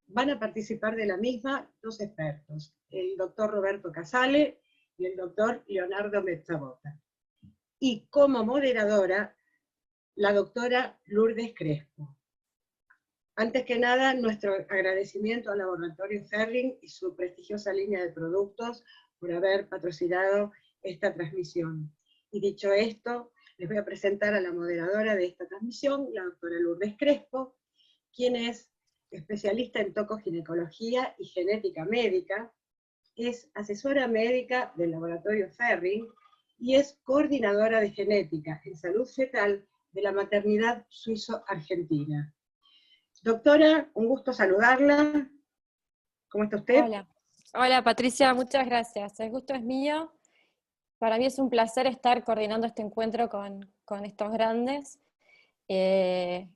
van a participar de la misma dos expertos, el doctor Roberto Casale y el doctor Leonardo Mezzabota. Y como moderadora, la doctora Lourdes Crespo. Antes que nada, nuestro agradecimiento al Laboratorio Ferring y su prestigiosa línea de productos por haber patrocinado esta transmisión. Y dicho esto, les voy a presentar a la moderadora de esta transmisión, la doctora Lourdes Crespo, quien es especialista en tocoginecología y genética médica, es asesora médica del Laboratorio Ferring y es coordinadora de genética en salud fetal de la maternidad suizo-argentina. Doctora, un gusto saludarla. ¿Cómo está usted? Hola. Hola Patricia, muchas gracias. El gusto es mío. Para mí es un placer estar coordinando este encuentro con estos grandes.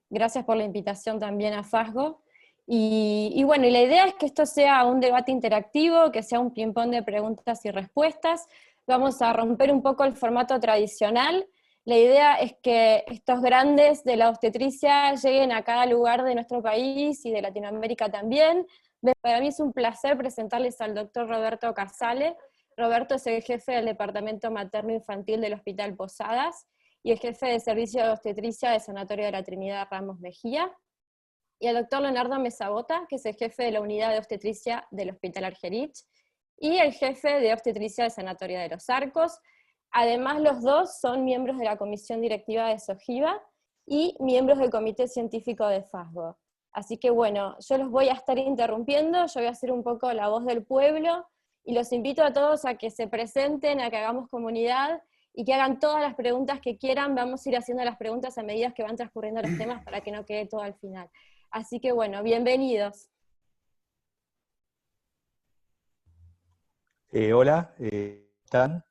Gracias por la invitación también a FASGO. Y bueno, y la idea es que esto sea un debate interactivo, que sea un ping-pong de preguntas y respuestas. Vamos a romper un poco el formato tradicional. La idea es que estos grandes de la obstetricia lleguen a cada lugar de nuestro país y de Latinoamérica también. Para mí es un placer presentarles al doctor Roberto Casale. Roberto es el jefe del Departamento Materno-Infantil del Hospital Posadas y el jefe de Servicio de Obstetricia del Sanatorio de la Trinidad Ramos Mejía. Y al doctor Leonardo Mezzabota, que es el jefe de la Unidad de Obstetricia del Hospital Argerich, y el jefe de Obstetricia del Sanatorio de los Arcos. Además, los dos son miembros de la Comisión Directiva de SOGIVA y miembros del Comité Científico de FASGO. Así que bueno, yo los voy a estar interrumpiendo, yo voy a hacer un poco la voz del pueblo, y los invito a todos a que se presenten, a que hagamos comunidad, y que hagan todas las preguntas que quieran. Vamos a ir haciendo las preguntas a medida que van transcurriendo los temas para que no quede todo al final. Así que bueno, bienvenidos. Hola, ¿están?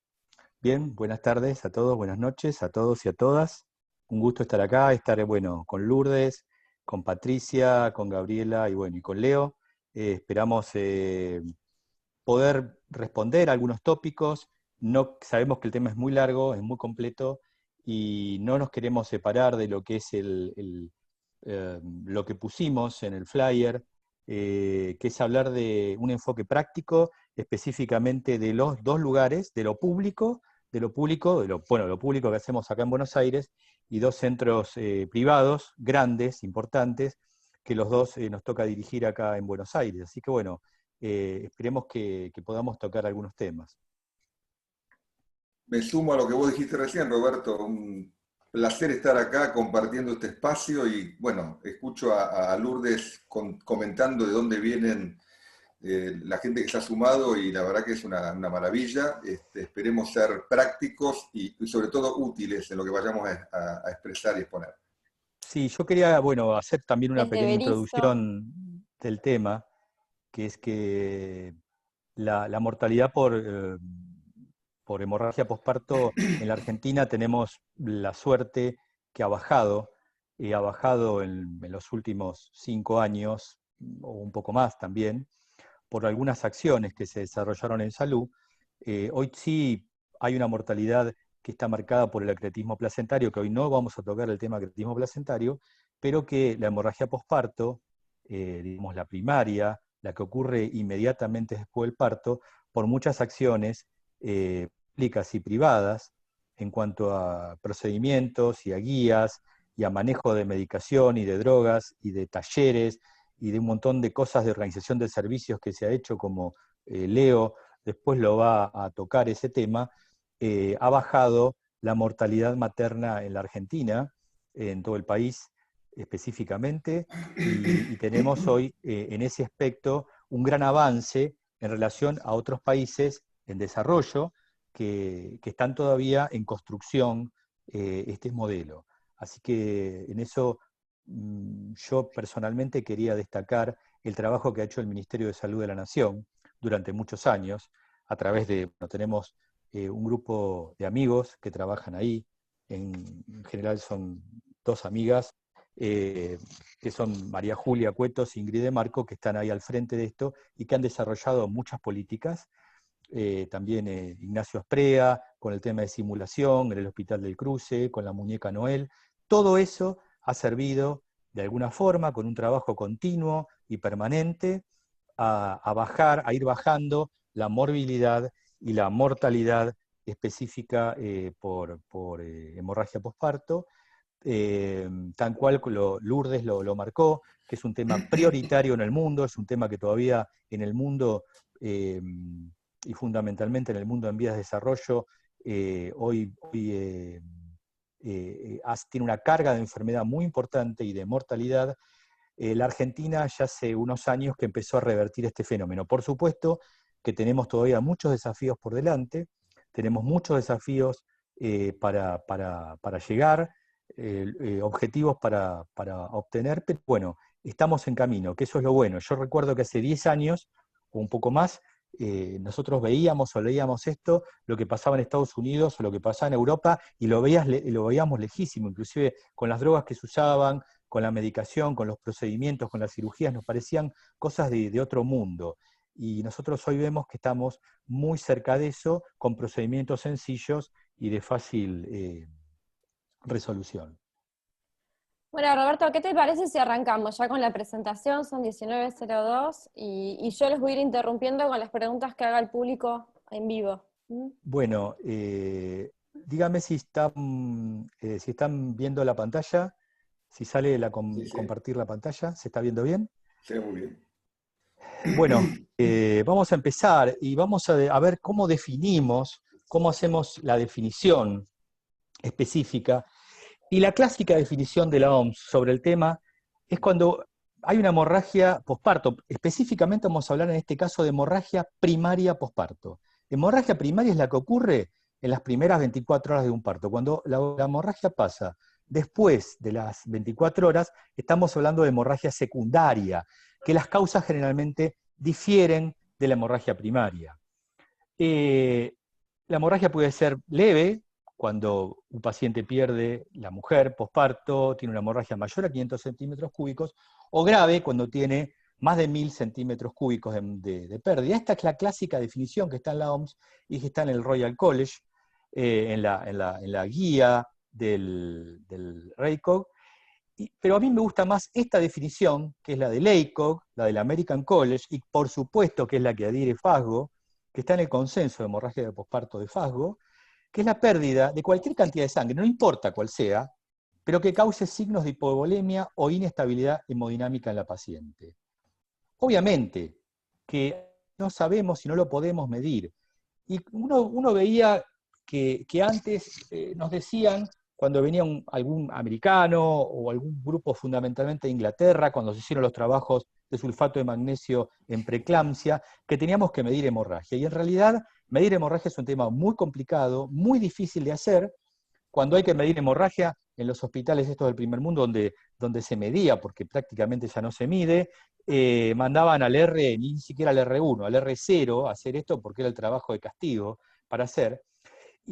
Bien, buenas tardes a todos, buenas noches a todos y a todas. Un gusto estar acá, estar bueno, con Lourdes, con Patricia, con Gabriela y bueno, y con Leo. Esperamos poder responder a algunos tópicos. No, sabemos que el tema es muy largo, es muy completo, y no nos queremos separar de lo que es lo que pusimos en el flyer, que es hablar de un enfoque práctico, específicamente de los dos lugares, de lo público, lo público que hacemos acá en Buenos Aires, y dos centros privados, grandes, importantes, que los dos nos toca dirigir acá en Buenos Aires. Así que bueno, esperemos que podamos tocar algunos temas. Me sumo a lo que vos dijiste recién, Roberto. Un placer estar acá compartiendo este espacio y, bueno, escucho a Lourdes comentando de dónde vienen la gente que se ha sumado y la verdad que es una maravilla. Esperemos ser prácticos y sobre todo útiles en lo que vayamos a expresar y exponer. Sí, yo quería, bueno, hacer también una Desde pequeña Berizo. introducción del tema, que es que la mortalidad por hemorragia posparto en la Argentina tenemos la suerte que ha bajado en los últimos 5 años, o un poco más también, por algunas acciones que se desarrollaron en salud. Hoy sí hay una mortalidad que está marcada por el acretismo placentario, que hoy no vamos a tocar el tema acretismo placentario, pero que la hemorragia posparto, digamos la primaria, la que ocurre inmediatamente después del parto, por muchas acciones públicas y privadas, en cuanto a procedimientos y a guías, y a manejo de medicación y de drogas, y de talleres, y de un montón de cosas de organización de servicios que se ha hecho, como Leo después lo va a tocar ese tema, ha bajado la mortalidad materna en la Argentina, en todo el país específicamente, y tenemos hoy en ese aspecto un gran avance en relación a otros países en desarrollo que están todavía en construcción este modelo. Así que en eso yo personalmente quería destacar el trabajo que ha hecho el Ministerio de Salud de la Nación durante muchos años, a través de, bueno, tenemos un grupo de amigos que trabajan ahí, en general son 2 amigas, que son María Julia Cuetos e Ingrid de Marco, que están ahí al frente de esto y que han desarrollado muchas políticas. También Ignacio Esprea, con el tema de simulación, en el Hospital del Cruce, con la muñeca Noel. Todo eso ha servido de alguna forma, con un trabajo continuo y permanente a ir bajando la morbilidad y la mortalidad específica por hemorragia posparto, tal cual Lourdes lo marcó, que es un tema prioritario en el mundo, es un tema que todavía en el mundo, y fundamentalmente en el mundo en vías de desarrollo, hoy tiene una carga de enfermedad muy importante y de mortalidad. La Argentina ya hace unos años que empezó a revertir este fenómeno. Por supuesto que tenemos todavía muchos desafíos por delante, tenemos muchos desafíos para llegar, objetivos para obtener, pero bueno, estamos en camino, que eso es lo bueno. Yo recuerdo que hace 10 años, o un poco más, nosotros veíamos o leíamos esto, lo que pasaba en Estados Unidos o lo que pasaba en Europa, y lo veíamos lejísimo, inclusive con las drogas que se usaban, con la medicación, con los procedimientos, con las cirugías, nos parecían cosas de otro mundo. Y nosotros hoy vemos que estamos muy cerca de eso, con procedimientos sencillos y de fácil resolución. Bueno, Roberto, ¿qué te parece si arrancamos ya con la presentación? Son 19:02 y yo les voy a ir interrumpiendo con las preguntas que haga el público en vivo. Bueno, dígame si están viendo la pantalla, si sale Sí, sí. compartir la pantalla, ¿se está viendo bien? Sí, muy bien. Bueno, vamos a empezar y vamos a ver cómo definimos, cómo hacemos la definición específica. Y la clásica definición de la OMS sobre el tema es cuando hay una hemorragia posparto. Específicamente vamos a hablar en este caso de hemorragia primaria posparto. Hemorragia primaria es la que ocurre en las primeras 24 horas de un parto. Cuando la hemorragia pasa después de las 24 horas, estamos hablando de hemorragia secundaria, que las causas generalmente difieren de la hemorragia primaria. La hemorragia puede ser leve, cuando un paciente pierde, la mujer posparto, tiene una hemorragia mayor a 500 centímetros cúbicos, o grave cuando tiene más de 1000 centímetros cúbicos de pérdida. Esta es la clásica definición que está en la OMS y que está en el Royal College, en la guía del RACOG. Pero a mí me gusta más esta definición, que es la del ACOG, la del American College, y por supuesto que es la que adhiere FASGO, que está en el consenso de hemorragia de posparto de FASGO, que es la pérdida de cualquier cantidad de sangre, no importa cuál sea, pero que cause signos de hipovolemia o inestabilidad hemodinámica en la paciente. Obviamente que no sabemos y no lo podemos medir. Y uno veía que antes nos decían, cuando venía algún americano o algún grupo fundamentalmente de Inglaterra, cuando se hicieron los trabajos de sulfato de magnesio en preeclampsia, que teníamos que medir hemorragia. Y en realidad, medir hemorragia es un tema muy complicado, muy difícil de hacer. Cuando hay que medir hemorragia, en los hospitales estos del primer mundo, donde se medía, porque prácticamente ya no se mide, mandaban al R, ni siquiera al R1, al R0 a hacer esto, porque era el trabajo de castigo para hacer.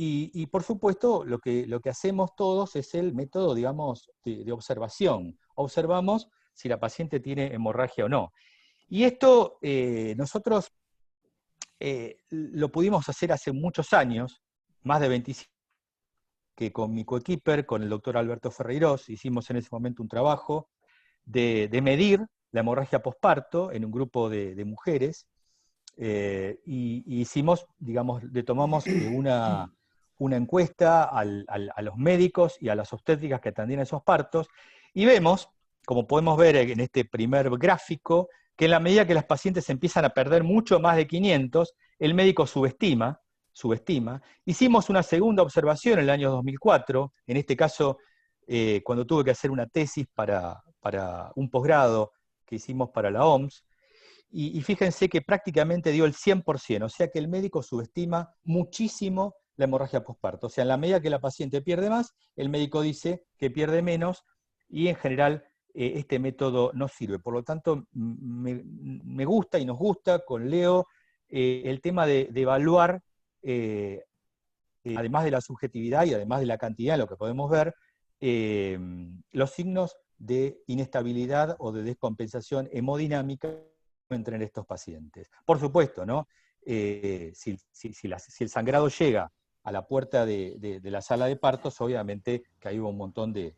Y por supuesto, lo que hacemos todos es el método, digamos, de observación. Observamos si la paciente tiene hemorragia o no. Y esto nosotros lo pudimos hacer hace muchos años, más de 25, que con mi coequiper, con el doctor Alberto Ferreiros, hicimos en ese momento un trabajo de medir la hemorragia posparto en un grupo de mujeres, y hicimos, digamos, le tomamos una encuesta a los médicos y a las obstétricas que atendían esos partos, y vemos, como podemos ver en este primer gráfico, que en la medida que las pacientes empiezan a perder mucho más de 500, el médico subestima. Hicimos una segunda observación en el año 2004, en este caso cuando tuve que hacer una tesis para un posgrado que hicimos para la OMS, y fíjense que prácticamente dio el 100%, o sea que el médico subestima muchísimo la hemorragia posparto. O sea, en la medida que la paciente pierde más, el médico dice que pierde menos, y en general este método no sirve. Por lo tanto, me gusta y nos gusta con Leo el tema de evaluar, además de la subjetividad y además de la cantidad, lo que podemos ver, los signos de inestabilidad o de descompensación hemodinámica entre estos pacientes. Por supuesto, ¿no? Si el sangrado llega a la puerta de la sala de partos, obviamente que hay un montón de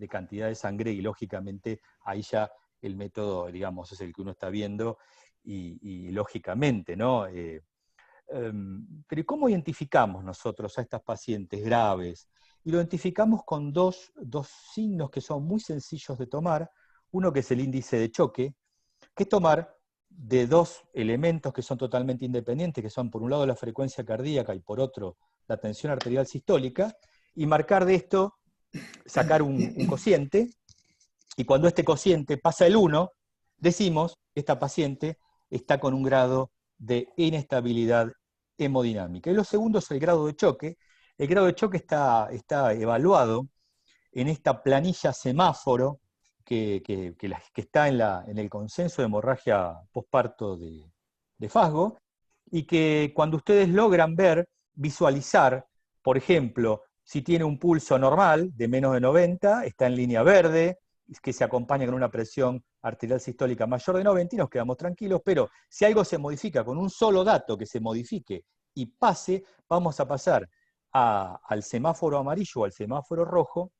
cantidad de sangre, y lógicamente ahí ya el método, digamos, es el que uno está viendo, y lógicamente, ¿no? Pero ¿cómo identificamos nosotros a estas pacientes graves? Y lo identificamos con dos signos que son muy sencillos de tomar. Uno que es el índice de choque, que es tomar de dos elementos que son totalmente independientes, que son por un lado la frecuencia cardíaca y por otro la tensión arterial sistólica, y marcar de esto, sacar un cociente, y cuando este cociente pasa el 1, decimos que esta paciente está con un grado de inestabilidad hemodinámica. Y lo segundo es el grado de choque. El grado de choque está evaluado en esta planilla semáforo que está en el consenso de hemorragia posparto de FASGO, y que cuando ustedes logran visualizar, por ejemplo, si tiene un pulso normal de menos de 90, está en línea verde, que se acompaña con una presión arterial sistólica mayor de 90 y nos quedamos tranquilos, pero si algo se modifica con un solo dato que se modifique y pase, vamos a pasar al semáforo amarillo o al semáforo rojo,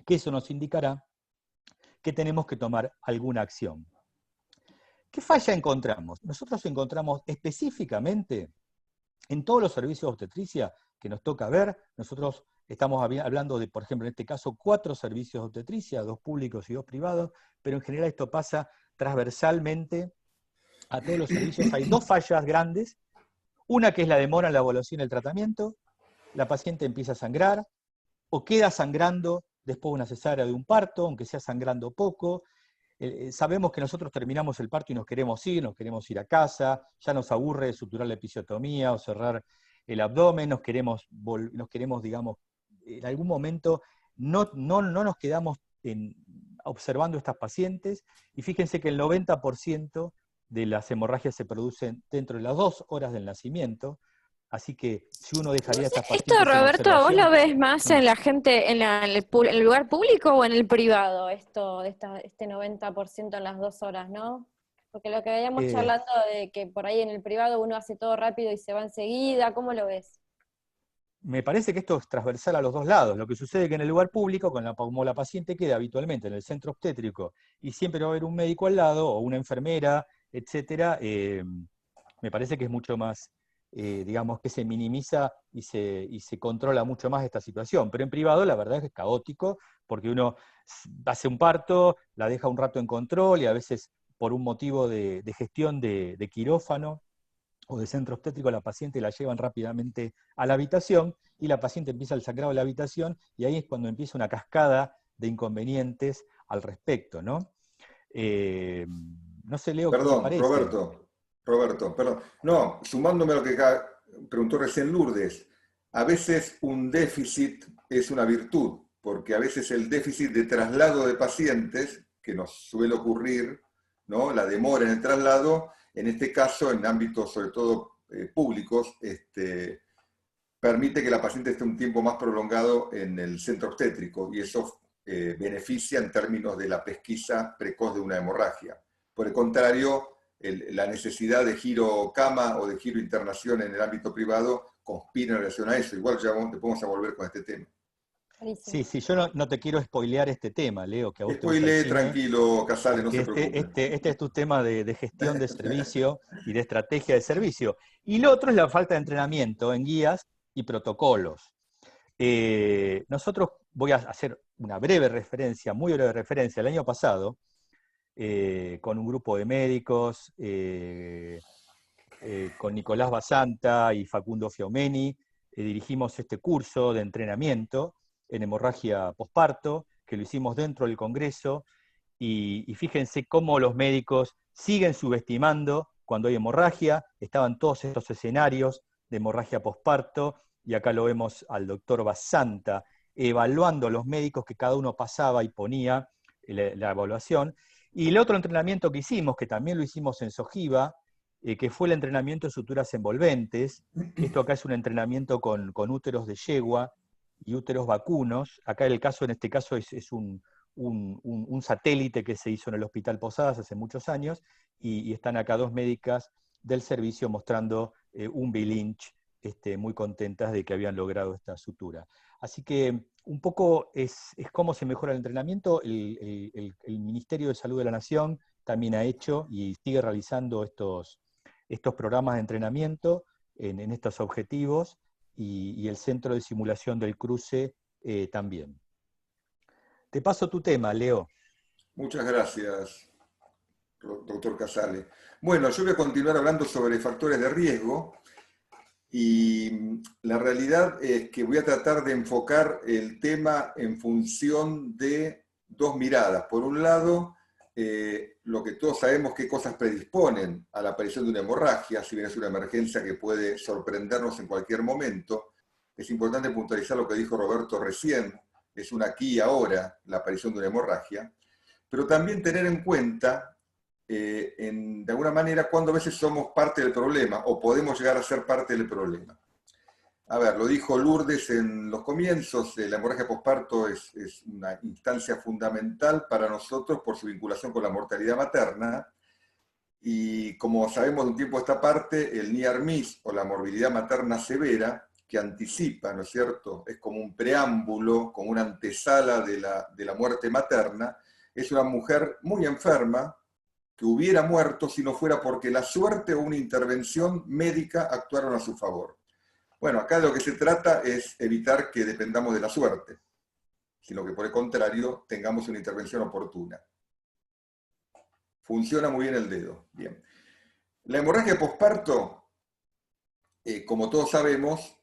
que eso nos indicará que tenemos que tomar alguna acción. ¿Qué falla encontramos? Nosotros encontramos específicamente en todos los servicios de obstetricia que nos toca ver. Nosotros estamos hablando de, por ejemplo, en este caso, 4 servicios de obstetricia, 2 públicos y 2 privados, pero en general esto pasa transversalmente a todos los servicios. Hay 2 fallas grandes, una que es la demora en la evaluación del tratamiento, la paciente empieza a sangrar, o queda sangrando después de una cesárea de un parto, aunque sea sangrando poco. Sabemos que nosotros terminamos el parto y nos queremos ir a casa, ya nos aburre suturar la episiotomía o cerrar el abdomen, nos queremos, digamos, en algún momento no nos quedamos observando estas pacientes, y fíjense que el 90% de las hemorragias se producen dentro de las 2 horas del nacimiento. Así que si uno dejaría a estas pacientes Esto, en Roberto, ¿vos observación... lo ves más en la gente, en el lugar público o en el privado, esto, este 90% en las 2 horas, ¿no? Porque lo que veíamos charlando de que por ahí en el privado uno hace todo rápido y se va enseguida, ¿cómo lo ves? Me parece que esto es transversal a los 2 lados. Lo que sucede es que en el lugar público, como la paciente queda habitualmente en el centro obstétrico y siempre va a haber un médico al lado o una enfermera, etcétera, me parece que es mucho más, digamos, que se minimiza y se controla mucho más esta situación. Pero en privado la verdad es que es caótico, porque uno hace un parto, la deja un rato en control y a veces por un motivo de gestión de quirófano o de centro obstétrico, la paciente la llevan rápidamente a la habitación y la paciente empieza el sangrado en la habitación, y ahí es cuando empieza una cascada de inconvenientes al respecto, ¿no? No sé, Leo, ¿qué te Perdón, parece? Roberto, perdón. No, sumándome a lo que preguntó recién Lourdes, a veces un déficit es una virtud, porque a veces el déficit de traslado de pacientes, que nos suele ocurrir, ¿no? La demora en el traslado, en este caso, en ámbitos sobre todo públicos, permite que la paciente esté un tiempo más prolongado en el centro obstétrico, y eso beneficia en términos de la pesquisa precoz de una hemorragia. Por el contrario, la necesidad de giro cama o de giro internación en el ámbito privado conspira en relación a eso. Igual ya vamos a volver con este tema. Sí, yo no te quiero spoilear este tema, Leo, que a vos te gusta el Spoilee, cine, tranquilo, Casale, no porque se preocupe. este es tu tema de gestión de servicio y de estrategia de servicio. Y lo otro es la falta de entrenamiento en guías y protocolos. Nosotros, voy a hacer una breve referencia, muy breve referencia, el año pasado, con un grupo de médicos, con Nicolás Basanta y Facundo Fiaumeni, dirigimos este curso de entrenamiento en hemorragia posparto, que lo hicimos dentro del Congreso, y fíjense cómo los médicos siguen subestimando cuando hay hemorragia. Estaban todos estos escenarios de hemorragia posparto, y acá lo vemos al doctor Basanta evaluando a los médicos que cada uno pasaba y ponía la evaluación. Y el otro entrenamiento que hicimos, que también lo hicimos en Sojiva, que fue el entrenamiento de suturas envolventes. Esto acá es un entrenamiento con úteros de yegua y úteros vacunos. Acá en este caso es un satélite que se hizo en el Hospital Posadas hace muchos años, y están acá 2 médicas del servicio mostrando un bilinch muy contentas de que habían logrado esta sutura. Así que un poco es cómo se mejora el entrenamiento. El Ministerio de Salud de la Nación también ha hecho y sigue realizando estos programas de entrenamiento en estos objetivos, y el Centro de Simulación del Cruce también. Te paso tu tema, Leo. Muchas gracias, doctor Casale. Bueno, yo voy a continuar hablando sobre factores de riesgo, y la realidad es que voy a tratar de enfocar el tema en función de dos miradas. Por un lado, lo que todos sabemos, qué cosas predisponen a la aparición de una hemorragia, si bien es una emergencia que puede sorprendernos en cualquier momento. Es importante puntualizar lo que dijo Roberto recién, es un aquí y ahora la aparición de una hemorragia, pero también tener en cuenta, de alguna manera, cuando a veces somos parte del problema o podemos llegar a ser parte del problema. A ver, lo dijo Lourdes en los comienzos, la hemorragia posparto es una instancia fundamental para nosotros por su vinculación con la mortalidad materna, y como sabemos de un tiempo a esta parte, el NIAR-MIS, o la morbilidad materna severa, que anticipa, ¿no es cierto?, es como un preámbulo, como una antesala de la muerte materna, es una mujer muy enferma, que hubiera muerto si no fuera porque la suerte o una intervención médica actuaron a su favor. Bueno, acá de lo que se trata es evitar que dependamos de la suerte, sino que por el contrario tengamos una intervención oportuna. Funciona muy bien el dedo. Bien. La hemorragia posparto, como todos sabemos,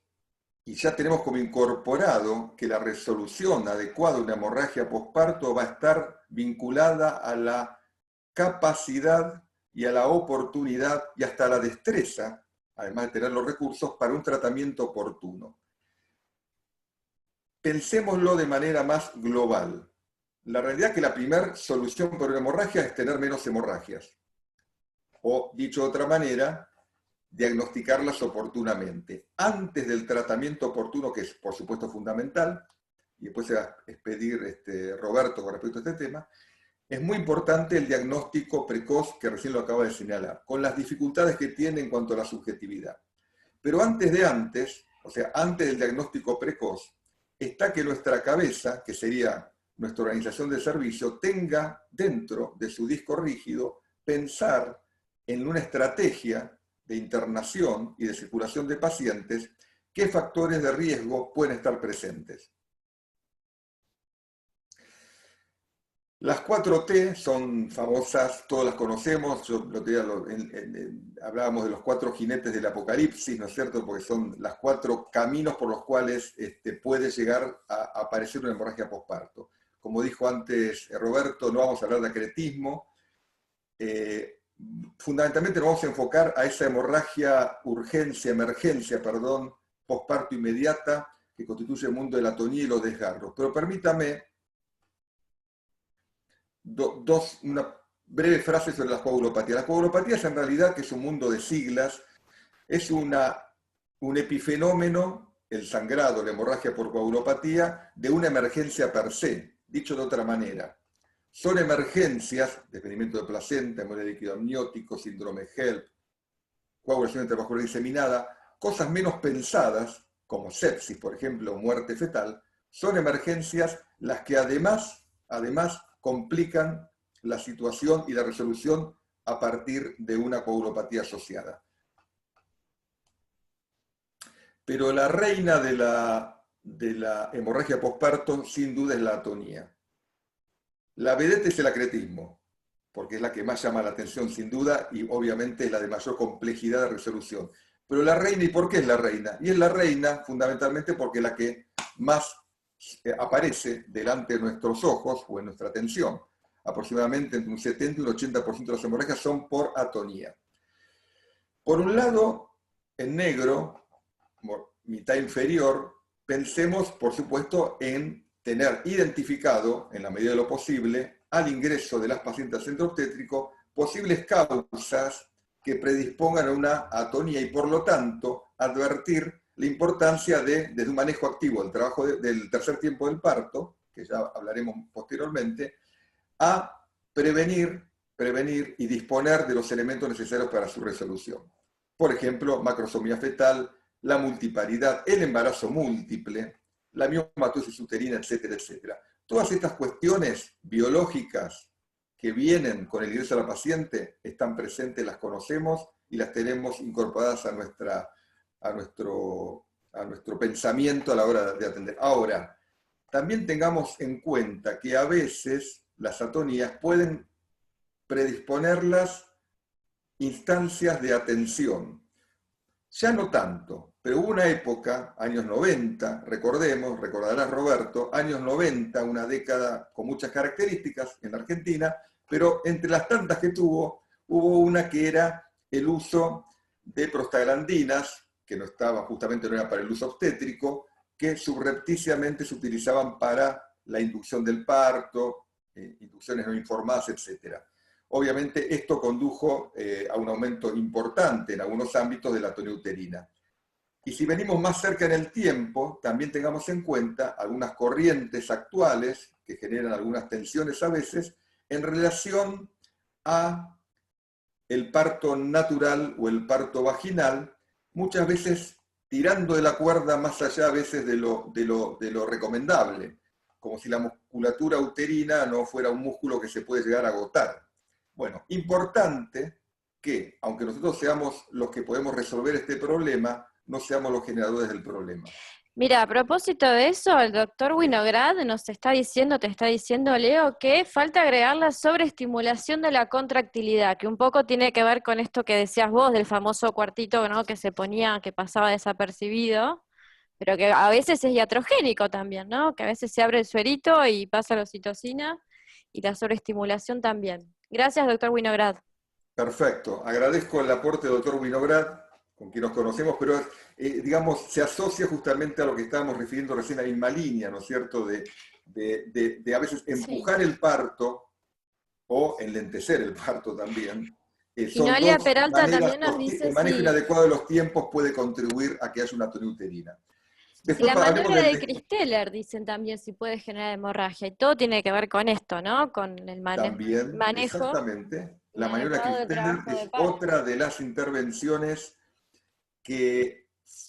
y ya tenemos como incorporado que la resolución adecuada de una hemorragia posparto va a estar vinculada a la capacidad y a la oportunidad y hasta a la destreza, además de tener los recursos, para un tratamiento oportuno. Pensémoslo de manera más global. La realidad es que la primera solución para una hemorragia es tener menos hemorragias. O, dicho de otra manera, diagnosticarlas oportunamente. Antes del tratamiento oportuno, que es por supuesto fundamental, y después se va a expedir Roberto con respecto a este tema, es muy importante el diagnóstico precoz, que recién lo acaba de señalar, con las dificultades que tiene en cuanto a la subjetividad. Pero antes, o sea, antes del diagnóstico precoz, está que nuestra cabeza, que sería nuestra organización de servicio, tenga dentro de su disco rígido pensar en una estrategia de internación y de circulación de pacientes, qué factores de riesgo pueden estar presentes. Las 4T son famosas, todas las conocemos. Hablábamos de los 4 jinetes del apocalipsis, ¿no es cierto? Porque son los 4 caminos por los cuales puede llegar a aparecer una hemorragia posparto. Como dijo antes Roberto, no vamos a hablar de acretismo. Fundamentalmente nos vamos a enfocar a esa hemorragia emergencia, posparto inmediata, que constituye el mundo de la atonía y los desgarros. Pero permítame una breve frase sobre las coagulopatías. Las coagulopatías, en realidad, que es un mundo de siglas, es un epifenómeno, el sangrado, la hemorragia por coagulopatía, de una emergencia per se. Dicho de otra manera, son emergencias, desprendimiento de placenta, hemorragia de líquido amniótico, síndrome HELP, coagulación intravascular diseminada, cosas menos pensadas, como sepsis, por ejemplo, o muerte fetal, son emergencias las que además complican la situación y la resolución a partir de una coagulopatía asociada. Pero la reina de la hemorragia posparto, sin duda, es la atonía. La vedette es el acretismo, porque es la que más llama la atención, sin duda, y obviamente es la de mayor complejidad de resolución. Pero la reina, ¿y por qué es la reina? Y es la reina fundamentalmente porque es la que más aparece delante de nuestros ojos o en nuestra atención. Aproximadamente entre un 70 y un 80% de las hemorragias son por atonía. Por un lado, en negro, mitad inferior, pensemos, por supuesto, en tener identificado, en la medida de lo posible, al ingreso de las pacientes al centro obstétrico, posibles causas que predispongan a una atonía y, por lo tanto, advertir la importancia desde un manejo activo del trabajo del tercer tiempo del parto, que ya hablaremos posteriormente, a prevenir y disponer de los elementos necesarios para su resolución. Por ejemplo, macrosomía fetal, la multiparidad, el embarazo múltiple, la miomatosis uterina, etcétera, etcétera. Todas estas cuestiones biológicas que vienen con el ingreso a la paciente están presentes, las conocemos y las tenemos incorporadas a nuestro pensamiento a la hora de atender. Ahora, también tengamos en cuenta que a veces las atonías pueden predisponerlas instancias de atención. Ya no tanto, pero hubo una época, años 90, recordarás Roberto, años 90, una década con muchas características en la Argentina, pero entre las tantas que hubo una que era el uso de prostaglandinas, que no era para el uso obstétrico, que subrepticiamente se utilizaban para la inducción del parto, inducciones no informadas, etc. Obviamente esto condujo a un aumento importante en algunos ámbitos de la atonía uterina. Y si venimos más cerca en el tiempo, también tengamos en cuenta algunas corrientes actuales que generan algunas tensiones a veces en relación a el parto natural o el parto vaginal, muchas veces tirando de la cuerda más allá a veces de lo recomendable, como si la musculatura uterina no fuera un músculo que se puede llegar a agotar. Bueno, importante que, aunque nosotros seamos los que podemos resolver este problema, no seamos los generadores del problema. Mira, a propósito de eso, el doctor Winograd te está diciendo, Leo, que falta agregar la sobreestimulación de la contractilidad, que un poco tiene que ver con esto que decías vos, del famoso cuartito, ¿no?, que se ponía, que pasaba desapercibido, pero que a veces es iatrogénico también, ¿no?, que a veces se abre el suerito y pasa la oxitocina, y la sobreestimulación también. Gracias, doctor Winograd. Perfecto. Agradezco el aporte del doctor Winograd, con quien nos conocemos, pero digamos, se asocia justamente a lo que estábamos refiriendo recién, a la misma línea, ¿no es cierto?, de a veces empujar el parto, o enlentecer el parto también. Y Noelia Peralta también nos dice el manejo inadecuado de los tiempos puede contribuir a que haya una atonía uterina. Después, la maniobra de Christeller, dicen también, si puede generar hemorragia, y todo tiene que ver con esto, ¿no?, con el manejo. Exactamente. La maniobra de Christeller es otra de las intervenciones que,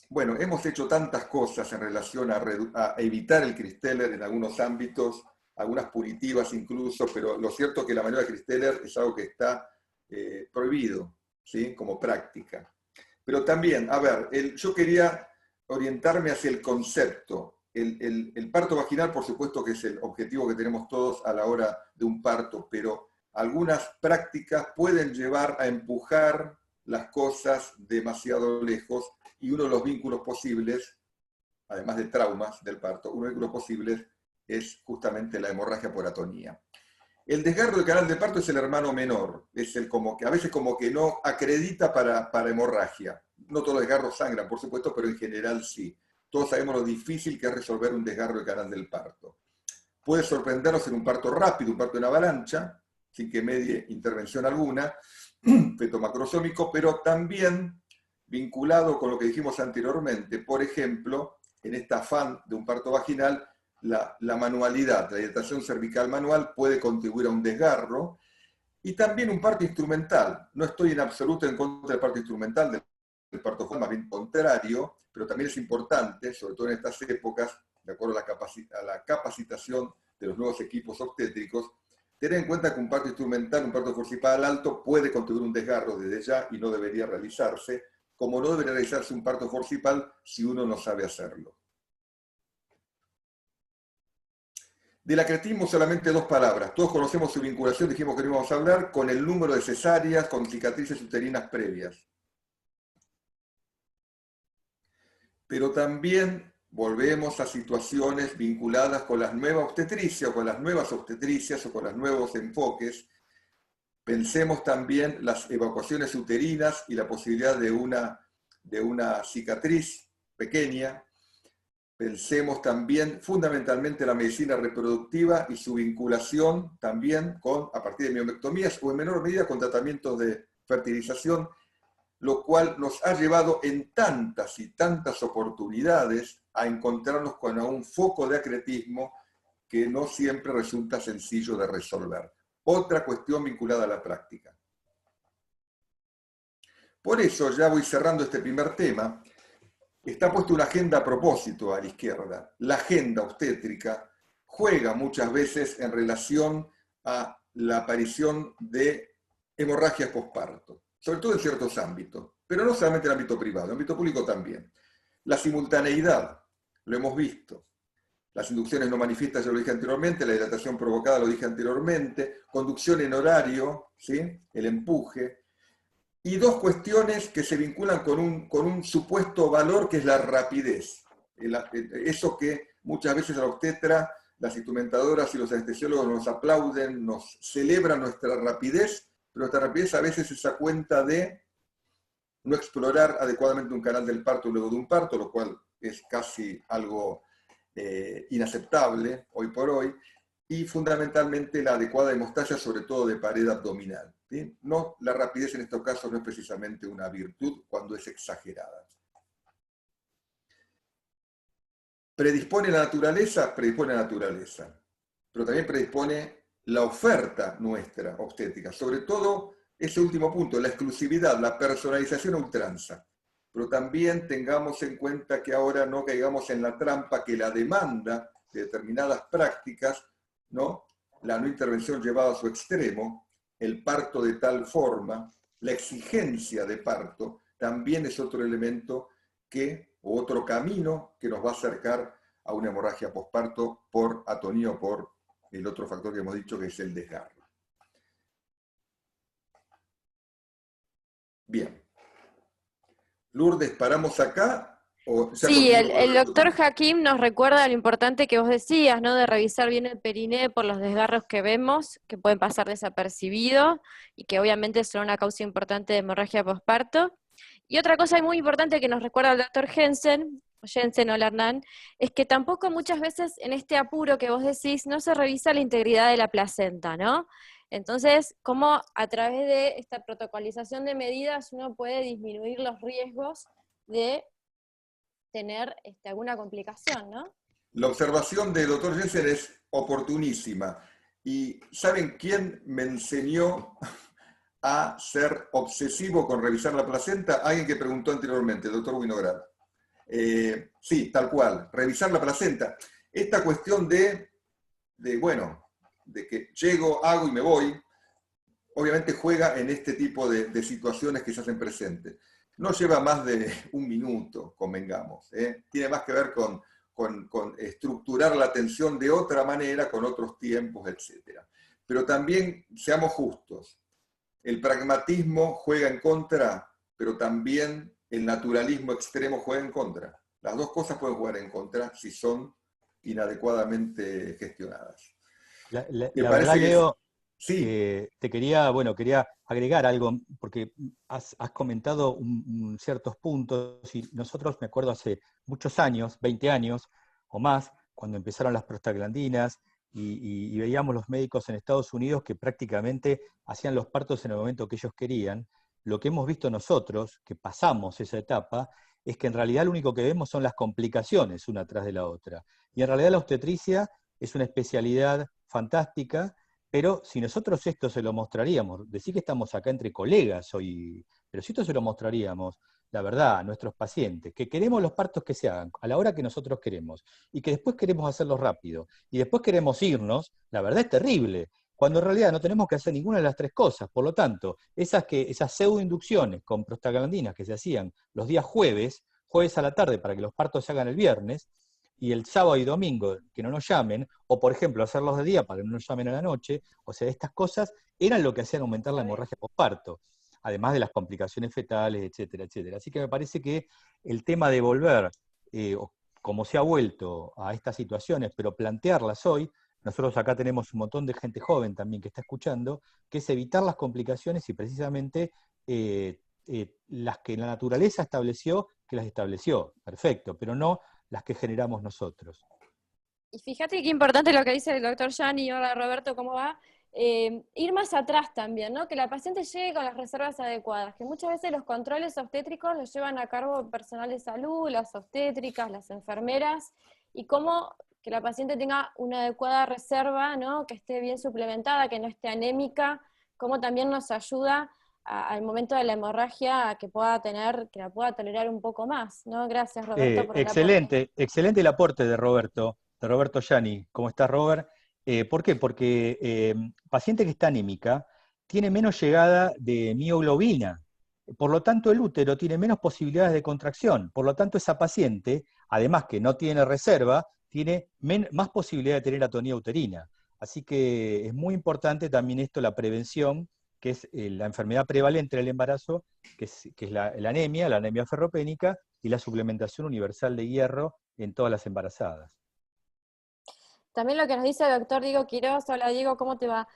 bueno, hemos hecho tantas cosas en relación a evitar el Christeller en algunos ámbitos, algunas punitivas incluso, pero lo cierto es que la maniobra de Christeller es algo que está prohibido, ¿sí?, como práctica. Pero también, a ver, yo quería orientarme hacia el concepto. El parto vaginal, por supuesto que es el objetivo que tenemos todos a la hora de un parto, pero algunas prácticas pueden llevar a empujar las cosas demasiado lejos, y uno de los vínculos posibles, además de traumas del parto, uno de los vínculos posibles es justamente la hemorragia por atonía. El desgarro del canal de parto es el hermano menor, es el como que a veces como que no acredita para hemorragia. No todos los desgarros sangran, por supuesto, pero en general sí. Todos sabemos lo difícil que es resolver un desgarro del canal del parto. Puede sorprendernos en un parto rápido, un parto en avalancha, sin que medie intervención alguna, feto macrosómico, pero también vinculado con lo que dijimos anteriormente. Por ejemplo, en este afán de un parto vaginal, la manualidad, la dilatación cervical manual puede contribuir a un desgarro, y también un parto instrumental. No estoy en absoluto en contra del parto instrumental, del parto vaginal, más bien contrario, pero también es importante, sobre todo en estas épocas, de acuerdo a la capacitación de los nuevos equipos obstétricos, tener en cuenta que un parto instrumental, un parto forcipal alto, puede contribuir a un desgarro desde ya y no debería realizarse, como no debería realizarse un parto forcipal si uno no sabe hacerlo. Del acretismo solamente 2 palabras. Todos conocemos su vinculación, dijimos que no íbamos a hablar, con el número de cesáreas, con cicatrices uterinas previas. Pero también volvemos a situaciones vinculadas con las nuevas obstetricias, o con las nuevas obstetricias, o con los nuevos enfoques. Pensemos también las evacuaciones uterinas y la posibilidad de una cicatriz pequeña. Pensemos también fundamentalmente la medicina reproductiva y su vinculación también a partir de miomectomías o en menor medida con tratamientos de fertilización, lo cual nos ha llevado en tantas y tantas oportunidades a encontrarnos con un foco de acretismo que no siempre resulta sencillo de resolver. Otra cuestión vinculada a la práctica. Por eso, ya voy cerrando este primer tema, está puesta una agenda a propósito a la izquierda. La agenda obstétrica juega muchas veces en relación a la aparición de hemorragias posparto, sobre todo en ciertos ámbitos, pero no solamente en el ámbito privado, en el ámbito público también. La simultaneidad, lo hemos visto. Las inducciones no manifiestas, ya lo dije anteriormente, la dilatación provocada, lo dije anteriormente, conducción en horario, ¿sí? El empuje, y dos cuestiones que se vinculan con un supuesto valor que es la rapidez. Eso que muchas veces a la obstetra, las instrumentadoras y los anestesiólogos nos aplauden, nos celebran nuestra rapidez, pero nuestra rapidez a veces es a cuenta de no explorar adecuadamente un canal del parto luego de un parto, lo cual es casi algo inaceptable hoy por hoy, y fundamentalmente la adecuada hemostasia, sobre todo de pared abdominal, ¿sí? No, la rapidez en estos casos no es precisamente una virtud cuando es exagerada. ¿Predispone la naturaleza? Predispone la naturaleza, pero también predispone la oferta nuestra obstétrica, sobre todo ese último punto, la exclusividad, la personalización a ultranza. Pero también tengamos en cuenta que ahora no caigamos en la trampa que la demanda de determinadas prácticas, ¿no? La no intervención llevada a su extremo, el parto de tal forma, la exigencia de parto, también es otro elemento o otro camino que nos va a acercar a una hemorragia posparto por atonía o por el otro factor que hemos dicho que es el desgarro. Bien. Lourdes, ¿paramos acá? ¿O ya Sí, continúo con el el doctor tema? Hakim nos recuerda lo importante que vos decías, ¿no? De revisar bien el periné por los desgarros que vemos, que pueden pasar desapercibidos, y que obviamente son una causa importante de hemorragia posparto. Y otra cosa muy importante que nos recuerda el doctor Jensen, hola Hernán, es que tampoco muchas veces en este apuro que vos decís no se revisa la integridad de la placenta, ¿no? Entonces, cómo a través de esta protocolización de medidas uno puede disminuir los riesgos de tener alguna complicación, ¿no? La observación del doctor Jensen es oportunísima. ¿Y saben quién me enseñó a ser obsesivo con revisar la placenta? Alguien que preguntó anteriormente, el doctor Winograd. Sí, tal cual, revisar la placenta. Esta cuestión de que llego, hago y me voy, obviamente juega en este tipo de situaciones que se hacen presentes. No lleva más de un minuto, convengamos. Tiene más que ver con estructurar la atención de otra manera, con otros tiempos, etc. Pero también, seamos justos, el pragmatismo juega en contra, pero también el naturalismo extremo juega en contra. Las dos cosas pueden jugar en contra si son inadecuadamente gestionadas. La verdad, Leo, Sí, quería agregar algo, porque has comentado ciertos puntos, y nosotros, me acuerdo hace muchos años, 20 años o más, cuando empezaron las prostaglandinas, y veíamos los médicos en Estados Unidos que prácticamente hacían los partos en el momento que ellos querían. Lo que hemos visto nosotros, que pasamos esa etapa, es que en realidad lo único que vemos son las complicaciones una tras de la otra. Y en realidad la obstetricia es una especialidad fantástica, pero si nosotros esto se lo mostraríamos, decir que estamos acá entre colegas hoy, pero si esto se lo mostraríamos, la verdad, a nuestros pacientes, que queremos los partos que se hagan a la hora que nosotros queremos, y que después queremos hacerlos rápido, y después queremos irnos, la verdad es terrible, cuando en realidad no tenemos que hacer ninguna de las tres cosas. Por lo tanto, esas pseudoinducciones con prostaglandinas que se hacían los días jueves a la tarde para que los partos se hagan el viernes, y el sábado y domingo que no nos llamen, o por ejemplo hacerlos de día para que no nos llamen a la noche, o sea, estas cosas eran lo que hacían aumentar la hemorragia posparto, además de las complicaciones fetales, etcétera, etcétera. Así que me parece que el tema de volver, como se ha vuelto a estas situaciones, pero plantearlas hoy, nosotros acá tenemos un montón de gente joven también que está escuchando, que es evitar las complicaciones y precisamente las que la naturaleza estableció, que las estableció, perfecto, pero no las que generamos nosotros. Y fíjate qué importante lo que dice el doctor Gianni, hola Roberto, ¿cómo va? Ir más atrás también, ¿no? Que la paciente llegue con las reservas adecuadas, que muchas veces los controles obstétricos los llevan a cargo personal de salud, las obstétricas, las enfermeras, y cómo que la paciente tenga una adecuada reserva, ¿no? Que esté bien suplementada, que no esté anémica, cómo también nos ayuda al momento de la hemorragia que la pueda tolerar un poco más, ¿no? Gracias, Roberto, por el aporte. Excelente el aporte de Roberto Gianni. ¿Cómo estás, Robert? ¿Por qué? Porque paciente que está anémica tiene menos llegada de mioglobina, por lo tanto el útero tiene menos posibilidades de contracción, por lo tanto esa paciente, además que no tiene reserva, tiene más posibilidad de tener atonía uterina. Así que es muy importante también esto, la prevención, que es la enfermedad prevalente del embarazo, que es la anemia ferropénica, y la suplementación universal de hierro en todas las embarazadas. También lo que nos dice el doctor Diego Quiroz. Hola Diego, ¿cómo te va?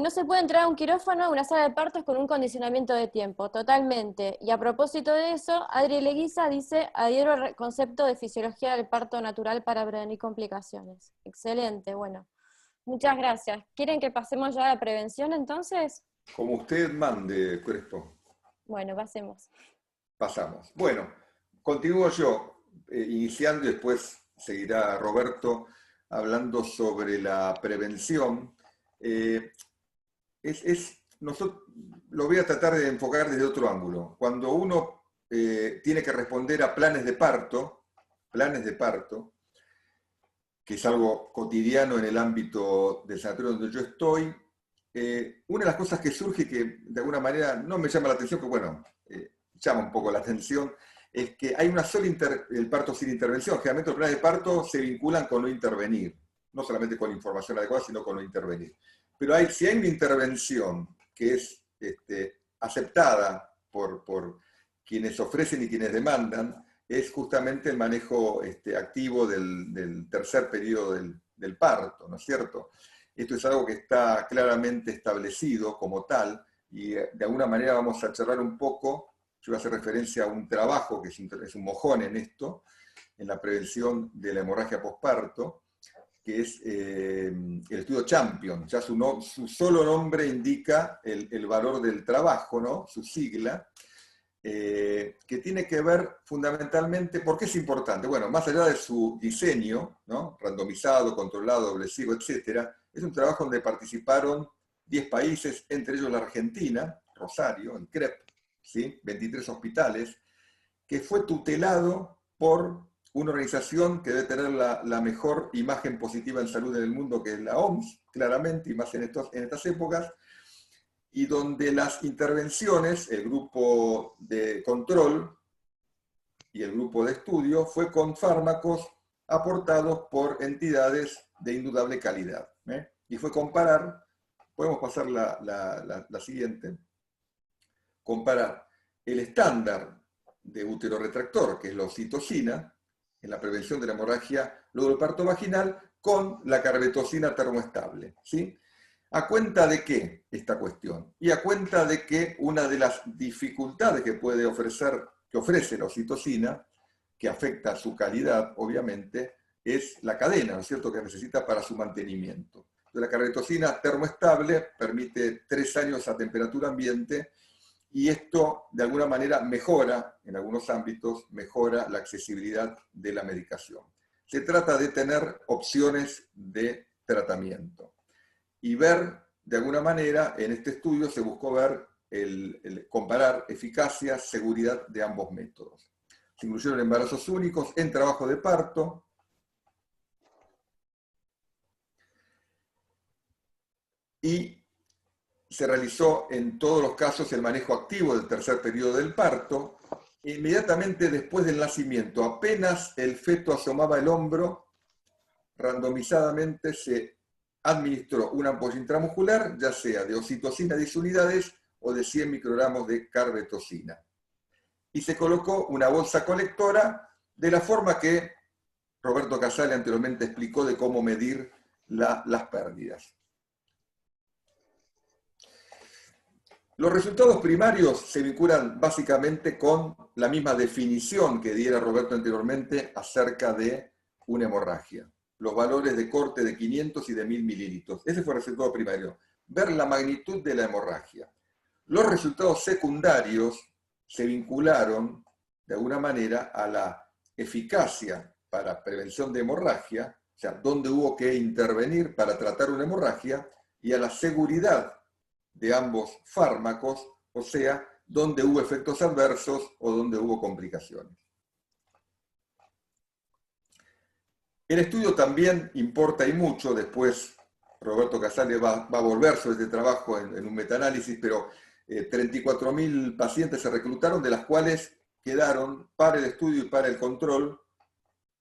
No se puede entrar a un quirófano, a una sala de partos con un condicionamiento de tiempo, totalmente. Y a propósito de eso, Adri Leguiza dice, adhiero al concepto de fisiología del parto natural para prevenir complicaciones. Excelente, bueno. Muchas gracias. ¿Quieren que pasemos ya a la prevención entonces? Como usted mande, Crespo. Bueno, pasemos. Pasamos. Bueno, continúo yo, iniciando y después seguirá Roberto hablando sobre la prevención. Nosotros lo voy a tratar de enfocar desde otro ángulo. Cuando uno tiene que responder a planes de parto, que es algo cotidiano en el ámbito del sanatorio donde yo estoy, una de las cosas que surge, que de alguna manera no me llama la atención, pero bueno, llama un poco la atención, es que hay una sola el parto sin intervención. Generalmente los planes de parto se vinculan con no intervenir, no solamente con información adecuada, sino con no intervenir. Pero si hay una intervención que es aceptada por quienes ofrecen y quienes demandan, es justamente el manejo activo del tercer periodo del parto, ¿no es cierto? Esto es algo que está claramente establecido como tal, y de alguna manera vamos a charlar un poco. Yo voy a hacer referencia a un trabajo que es un mojón en esto, en la prevención de la hemorragia posparto, que es el estudio Champion. Ya su solo nombre indica el valor del trabajo, ¿no? Su sigla, que tiene que ver fundamentalmente, ¿por qué es importante? Bueno, más allá de su diseño, ¿no? Randomizado, controlado, doble ciego, etc., es un trabajo donde participaron 10 países, entre ellos la Argentina, Rosario, el CREP, ¿sí? 23 hospitales, que fue tutelado por una organización que debe tener la mejor imagen positiva en salud en el mundo, que es la OMS, claramente, y más en estas épocas, y donde las intervenciones, el grupo de control y el grupo de estudio, fue con fármacos aportados por entidades de indudable calidad. Y fue comparar, podemos pasar la siguiente, comparar el estándar de útero retractor, que es la oxitocina, en la prevención de la hemorragia luego del parto vaginal, con la carbetocina termoestable, ¿sí? ¿A cuenta de qué esta cuestión? Y a cuenta de que una de las dificultades que ofrece la oxitocina, que afecta su calidad, obviamente, es la cadena, ¿no es cierto?, que necesita para su mantenimiento. Entonces, la carbetocina termoestable permite 3 años a temperatura ambiente, y esto, de alguna manera, mejora, en algunos ámbitos, mejora la accesibilidad de la medicación. Se trata de tener opciones de tratamiento. Y ver, de alguna manera, en este estudio se buscó ver, comparar eficacia, seguridad de ambos métodos. Se incluyeron embarazos únicos en trabajo de parto, y se realizó en todos los casos el manejo activo del tercer periodo del parto. Inmediatamente después del nacimiento, apenas el feto asomaba el hombro, randomizadamente se administró una ampolla intramuscular, ya sea de oxitocina 10 unidades o de 100 microgramos de carbetocina. Y se colocó una bolsa colectora de la forma que Roberto Casale anteriormente explicó de cómo medir las pérdidas. Los resultados primarios se vinculan básicamente con la misma definición que diera Roberto anteriormente acerca de una hemorragia. Los valores de corte de 500 y de 1000 mililitros. Ese fue el resultado primario. Ver la magnitud de la hemorragia. Los resultados secundarios se vincularon, de alguna manera, a la eficacia para prevención de hemorragia, o sea, dónde hubo que intervenir para tratar una hemorragia, y a la seguridad de ambos fármacos o sea, dónde hubo efectos adversos o dónde hubo complicaciones. El estudio también importa y mucho, después Roberto Casale va a volver sobre este trabajo en un metaanálisis, pero 34.000 pacientes se reclutaron, de las cuales quedaron para el estudio y para el control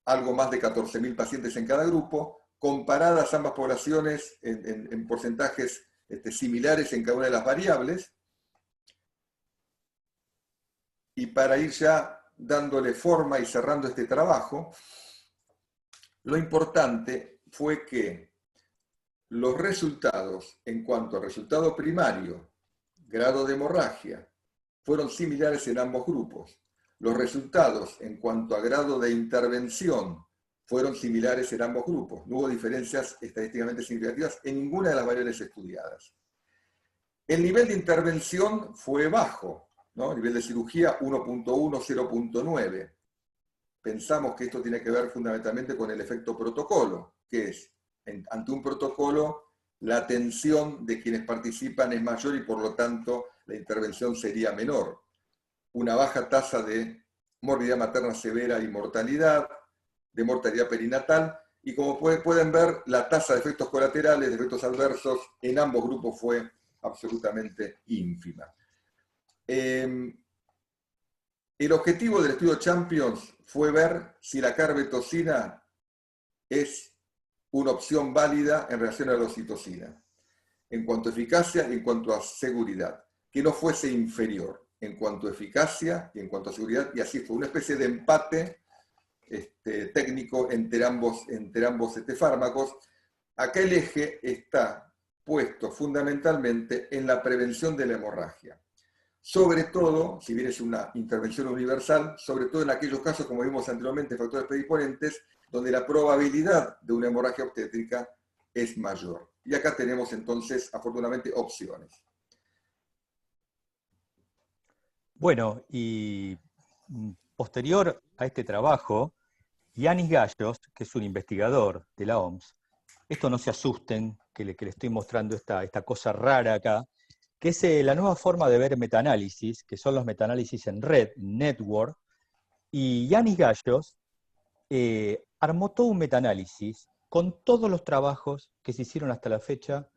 algo más de 14.000 pacientes en cada grupo, comparadas ambas poblaciones en porcentajes similares en cada una de las variables. Y para ir ya dándole forma y cerrando este trabajo, lo importante fue que los resultados en cuanto al resultado primario, grado de hemorragia, fueron similares en ambos grupos. Los resultados en cuanto a grado de intervención fueron similares en ambos grupos. No hubo diferencias estadísticamente significativas en ninguna de las variables estudiadas. El nivel de intervención fue bajo, ¿no? El nivel de cirugía 1.1, 0.9. Pensamos que esto tiene que ver fundamentalmente con el efecto protocolo, que es, ante un protocolo, la atención de quienes participan es mayor y por lo tanto la intervención sería menor. Una baja tasa de morbidez materna severa y mortalidad, de mortalidad perinatal, y como pueden ver, la tasa de efectos colaterales, de efectos adversos, en ambos grupos fue absolutamente ínfima. El objetivo del estudio Champions fue ver si la carbetocina es una opción válida en relación a la oxitocina, en cuanto a eficacia y en cuanto a seguridad, que no fuese inferior en cuanto a eficacia y en cuanto a seguridad, y así fue una especie de empate técnico entre ambos fármacos. Acá el eje está puesto fundamentalmente en la prevención de la hemorragia. Sobre todo, si bien es una intervención universal, sobre todo en aquellos casos, como vimos anteriormente, factores predisponentes, donde la probabilidad de una hemorragia obstétrica es mayor. Y acá tenemos entonces, afortunadamente, opciones. Bueno, y posterior a este trabajo, Yanis Gallos, que es un investigador de la OMS, esto no se asusten, que le estoy mostrando esta cosa rara acá, que es la nueva forma de ver metaanálisis, que son los metaanálisis en red, network, y Yanis Gallos armó todo un metaanálisis con todos los trabajos que se hicieron hasta la fecha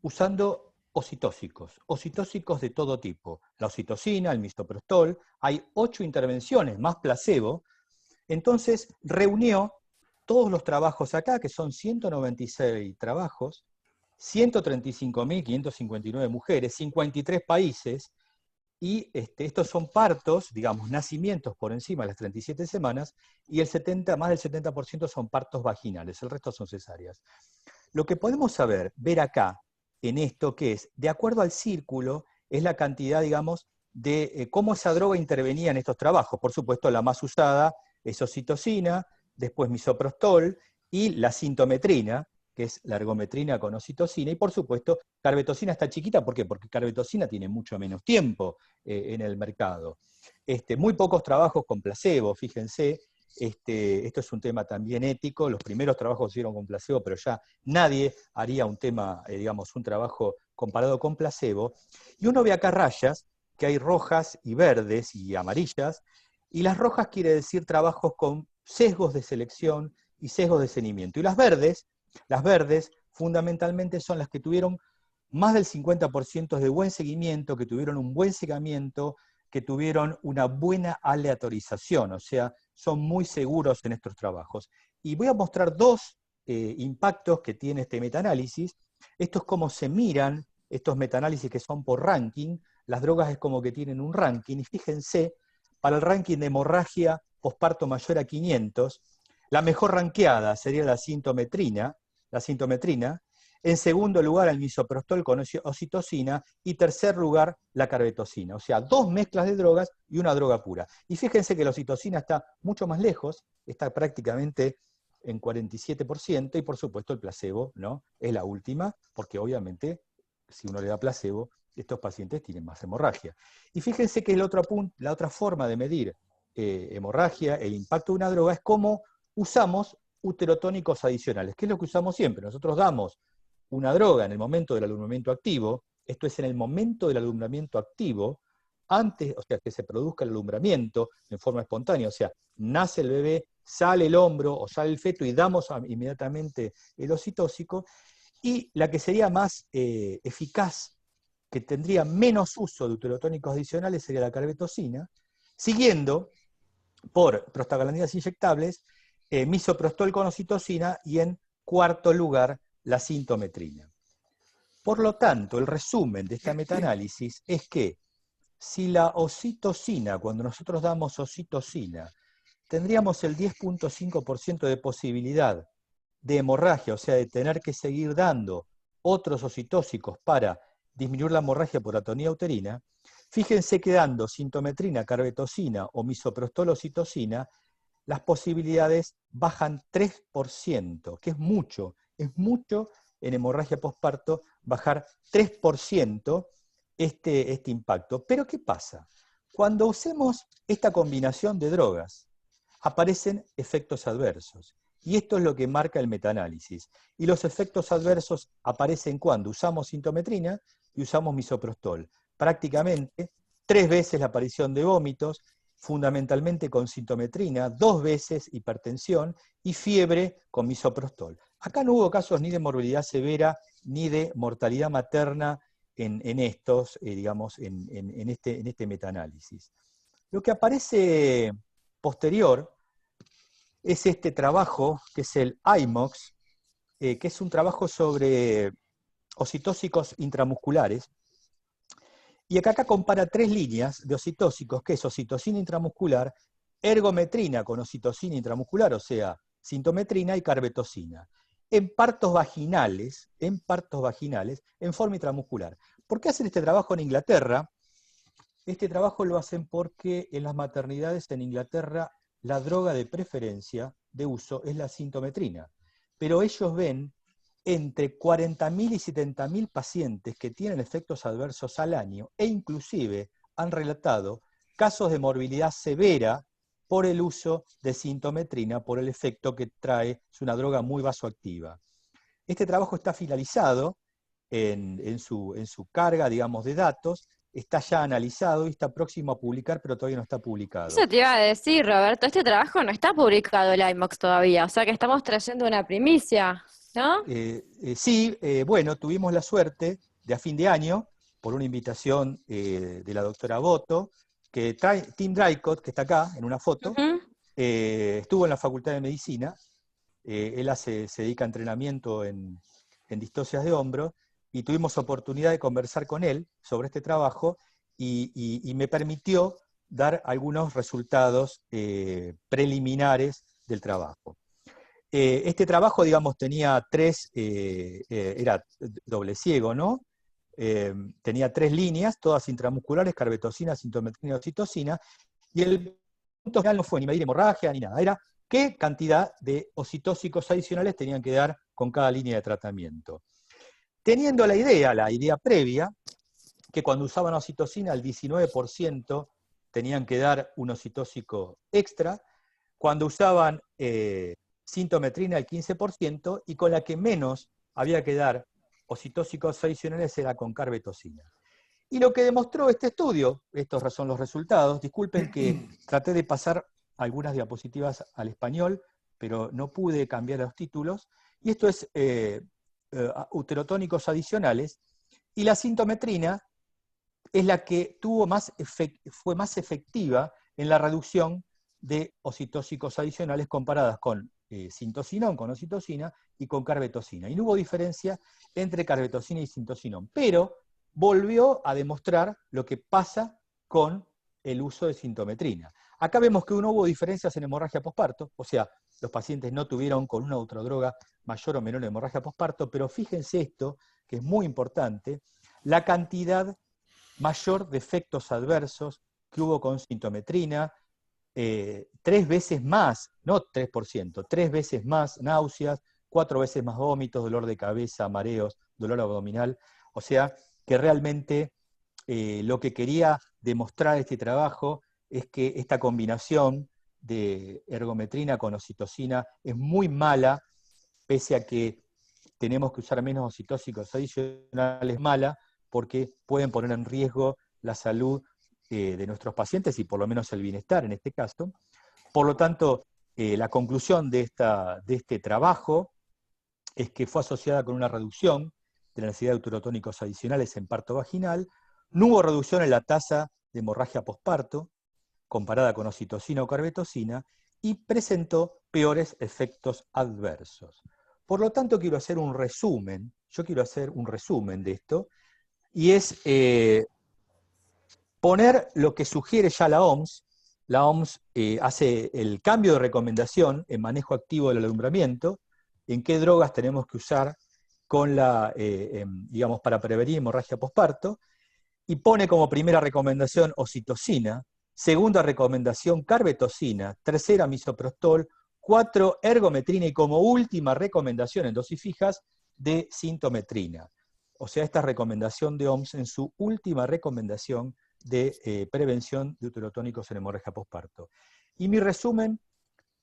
usando oxitóxicos de todo tipo, la oxitocina, el misoprostol, hay 8 intervenciones más placebo. Entonces reunió todos los trabajos acá, que son 196 trabajos, 135.559 mujeres, 53 países, y estos son partos, digamos, nacimientos por encima de las 37 semanas, y más del 70% son partos vaginales, el resto son cesáreas. Lo que podemos ver acá, en esto, que es, de acuerdo al círculo, es la cantidad, digamos, de cómo esa droga intervenía en estos trabajos. Por supuesto, la más usada es oxitocina, después misoprostol, y la sintometrina, que es la ergometrina con oxitocina, y por supuesto, carbetocina está chiquita, ¿por qué? Porque carbetocina tiene mucho menos tiempo en el mercado. Muy pocos trabajos con placebo, fíjense, esto es un tema también ético, los primeros trabajos se hicieron con placebo, pero ya nadie haría un trabajo comparado con placebo, y uno ve acá rayas, que hay rojas y verdes y amarillas, y las rojas quiere decir trabajos con sesgos de selección y sesgos de seguimiento, y las verdes fundamentalmente son las que tuvieron más del 50% de buen seguimiento, que tuvieron un buen segamiento, que tuvieron una buena aleatorización, o sea, son muy seguros en estos trabajos. Y voy a mostrar 2 impactos que tiene este metaanálisis. Esto es cómo se miran estos metaanálisis que son por ranking. Las drogas es como que tienen un ranking, y fíjense, para el ranking de hemorragia posparto mayor a 500, la mejor ranqueada sería la sintometrina, en segundo lugar el misoprostol con oxitocina, y tercer lugar la carbetocina, o sea, 2 mezclas de drogas y una droga pura. Y fíjense que la oxitocina está mucho más lejos, está prácticamente en 47%, y por supuesto el placebo, ¿no?, es la última, porque obviamente si uno le da placebo, estos pacientes tienen más hemorragia. Y fíjense que la otra forma de medir hemorragia, el impacto de una droga, es cómo usamos uterotónicos adicionales, que es lo que usamos siempre. Nosotros damos una droga en el momento del alumbramiento activo, esto es en el momento del alumbramiento activo, antes, o sea, que se produzca el alumbramiento en forma espontánea, o sea, nace el bebé, sale el hombro o sale el feto y damos inmediatamente el oxitóxico, y la que sería más eficaz, que tendría menos uso de uterotónicos adicionales, sería la carbetocina, siguiendo por prostaglandinas inyectables, misoprostol con oxitocina y en cuarto lugar la sintometrina. Por lo tanto, el resumen de esta metaanálisis es que si la oxitocina, cuando nosotros damos oxitocina, tendríamos el 10.5% de posibilidad de hemorragia, o sea, de tener que seguir dando otros oxitóxicos para disminuir la hemorragia por atonía uterina, fíjense que dando sintometrina, carbetocina o misoprostol oxitocina, las posibilidades bajan 3%, que es mucho en hemorragia posparto, bajar 3% este impacto. Pero ¿qué pasa? Cuando usemos esta combinación de drogas, aparecen efectos adversos. Y esto es lo que marca el metaanálisis. Y los efectos adversos aparecen cuando usamos sintometrina y usamos misoprostol. Prácticamente 3 veces la aparición de vómitos, fundamentalmente con sintometrina, 2 veces hipertensión y fiebre con misoprostol. Acá no hubo casos ni de morbilidad severa ni de mortalidad materna en estos, digamos, en este metaanálisis. Lo que aparece posterior es este trabajo, que es el IMOX, que es un trabajo sobre oxitóxicos intramusculares, y acá compara 3 líneas de oxitóxicos, que es oxitocina intramuscular, ergometrina con oxitocina intramuscular, o sea, sintometrina y carbetocina, en partos vaginales, en forma intramuscular. ¿Por qué hacen este trabajo en Inglaterra? Este trabajo lo hacen porque en las maternidades en Inglaterra la droga de preferencia de uso es la sintometrina, pero ellos ven entre 40.000 y 70.000 pacientes que tienen efectos adversos al año, e inclusive han relatado casos de morbilidad severa por el uso de sintometrina, por el efecto que trae, es una droga muy vasoactiva. Este trabajo está finalizado en su carga, digamos, de datos, está ya analizado y está próximo a publicar, pero todavía no está publicado. Eso te iba a decir, Roberto, este trabajo no está publicado el IMOX todavía, o sea que estamos trayendo una primicia, ¿no? Sí, bueno, tuvimos la suerte de a fin de año, por una invitación de la doctora Boto, que Tim Draycott, que está acá en una foto, estuvo en la Facultad de Medicina, él se dedica a entrenamiento en distocias de hombro, y tuvimos oportunidad de conversar con él sobre este trabajo, y me permitió dar algunos resultados preliminares del trabajo. Este trabajo, digamos, tenía 3, era doble ciego, ¿no? Tenía 3 líneas, todas intramusculares, carbetocina, sintometrina y oxitocina, y el punto final no fue ni medir hemorragia ni nada, era qué cantidad de oxitóxicos adicionales tenían que dar con cada línea de tratamiento. Teniendo la idea previa, que cuando usaban oxitocina el 19% tenían que dar un oxitóxico extra, cuando usaban sintometrina el 15%, y con la que menos había que dar oxitóxicos adicionales era con carbetocina. Y lo que demostró este estudio, estos son los resultados, disculpen que traté de pasar algunas diapositivas al español, pero no pude cambiar los títulos, y esto es uterotónicos adicionales, y la sintometrina es la que fue más efectiva en la reducción de oxitóxicos adicionales comparadas con sintocinón, con oxitocina, y con carbetocina. Y no hubo diferencia entre carbetocina y sintocinón, pero volvió a demostrar lo que pasa con el uso de sintometrina. Acá vemos que no hubo diferencias en hemorragia posparto, o sea, los pacientes no tuvieron con una u otra droga mayor o menor hemorragia posparto, pero fíjense esto, que es muy importante, la cantidad mayor de efectos adversos que hubo con sintometrina, 3 veces más, no 3%, 3 veces más náuseas, 4 veces más vómitos, dolor de cabeza, mareos, dolor abdominal. O sea que realmente lo que quería demostrar este trabajo es que esta combinación de ergometrina con oxitocina es muy mala, pese a que tenemos que usar menos oxitóxicos adicionales, mala, porque pueden poner en riesgo la salud de nuestros pacientes y por lo menos el bienestar en este caso. Por lo tanto, la conclusión de este trabajo es que fue asociada con una reducción de la necesidad de uterotónicos adicionales en parto vaginal, no hubo reducción en la tasa de hemorragia posparto, comparada con oxitocina o carbetocina, y presentó peores efectos adversos. Por lo tanto, quiero hacer un resumen, de esto, y es poner lo que sugiere ya la OMS. La OMS hace el cambio de recomendación en manejo activo del alumbramiento, en qué drogas tenemos que usar digamos, para prevenir hemorragia posparto, y pone como primera recomendación oxitocina, segunda recomendación carbetocina, tercera misoprostol, 4 ergometrina y como última recomendación en dosis fijas de sintometrina. O sea, esta recomendación de OMS en su última recomendación de prevención de uterotónicos en hemorragia posparto. Y mi resumen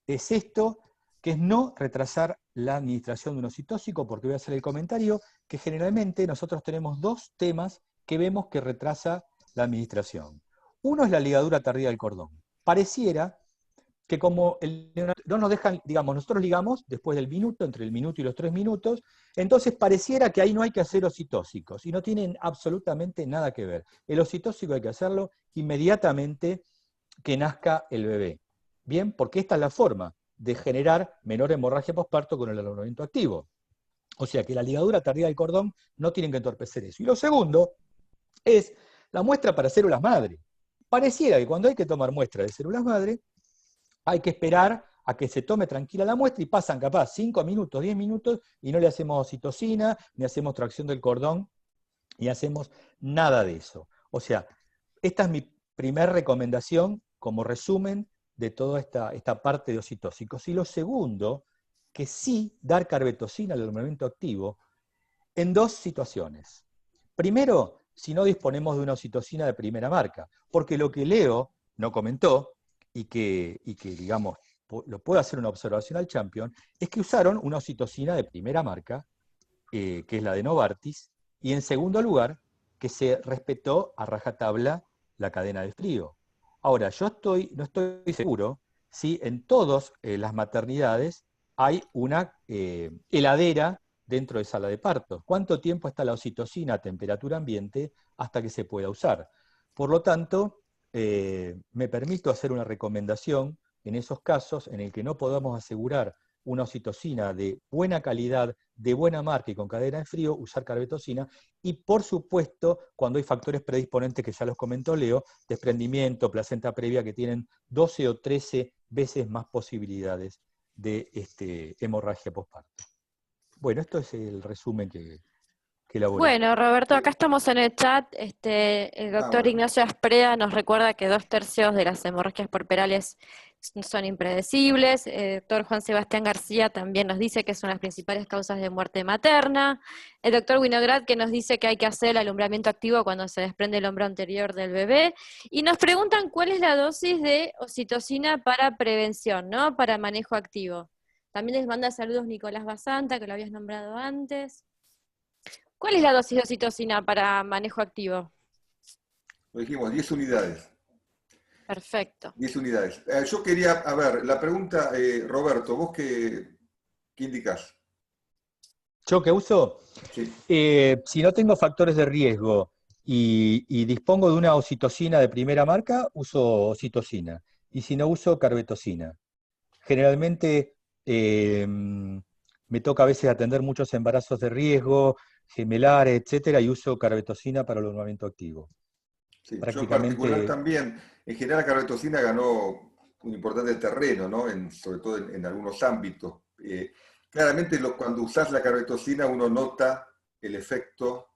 es esto, que es no retrasar la administración de un oxitóxico, porque voy a hacer el comentario que generalmente nosotros tenemos dos temas que vemos que retrasa la administración. Uno es la ligadura tardía del cordón. Pareciera que como no nos dejan, digamos, nosotros ligamos después del minuto, entre el minuto y los 3 minutos, entonces pareciera que ahí no hay que hacer oxitóxicos, y no tienen absolutamente nada que ver. El oxitóxico hay que hacerlo inmediatamente que nazca el bebé. Bien, porque esta es la forma de generar menor hemorragia posparto con el alumbramiento activo. O sea que la ligadura tardía del cordón no tienen que entorpecer eso. Y lo segundo es la muestra para células madre. Pareciera que cuando hay que tomar muestra de células madre, hay que esperar a que se tome tranquila la muestra y pasan capaz 5 minutos, 10 minutos y no le hacemos oxitocina, ni hacemos tracción del cordón, ni hacemos nada de eso. O sea, esta es mi primera recomendación como resumen de toda esta parte de oxitóxicos. Y lo segundo, que sí dar carbetocina al alumbramiento activo en dos situaciones. Primero, si no disponemos de una oxitocina de primera marca, porque lo que Leo no comentó, y que digamos, lo puede hacer una observación al champion, es que usaron una oxitocina de primera marca, que es la de Novartis, y en segundo lugar, que se respetó a rajatabla la cadena de frío. Ahora, yo no estoy seguro si en todas las maternidades hay una heladera dentro de sala de parto. ¿Cuánto tiempo está la oxitocina a temperatura ambiente hasta que se pueda usar? Por lo tanto, me permito hacer una recomendación en esos casos en el que no podamos asegurar una oxitocina de buena calidad, de buena marca y con cadena de frío, usar carbetocina, y por supuesto, cuando hay factores predisponentes que ya los comentó Leo, desprendimiento, placenta previa, que tienen 12 o 13 veces más posibilidades de hemorragia posparto. Bueno, esto es el resumen que elaboré. Bueno, Roberto, acá estamos en el chat. El doctor bueno. Ignacio Aspreda nos recuerda que 2/3 de las hemorragias puerperales son impredecibles. El doctor Juan Sebastián García también nos dice que son las principales causas de muerte materna. El doctor Winograd que nos dice que hay que hacer el alumbramiento activo cuando se desprende el hombro anterior del bebé. Y nos preguntan cuál es la dosis de oxitocina para prevención, ¿no? Para manejo activo. También les manda saludos Nicolás Basanta, que lo habías nombrado antes. ¿Cuál es la dosis de oxitocina para manejo activo? Lo dijimos, 10 unidades. Perfecto. 10 unidades. Yo quería, a ver, la pregunta, Roberto, ¿vos qué indicás? ¿Yo qué uso? Sí. Si no tengo factores de riesgo y dispongo de una oxitocina de primera marca, uso oxitocina. Y si no, uso carbetocina. Generalmente me toca a veces atender muchos embarazos de riesgo, gemelares, etcétera, y uso carbetocina para el alumbramiento activo. Sí, Prácticamente... yo en particular también, en general la carbetocina ganó un importante terreno, ¿no? Sobre todo en algunos ámbitos. Claramente cuando usás la carbetocina uno nota el efecto,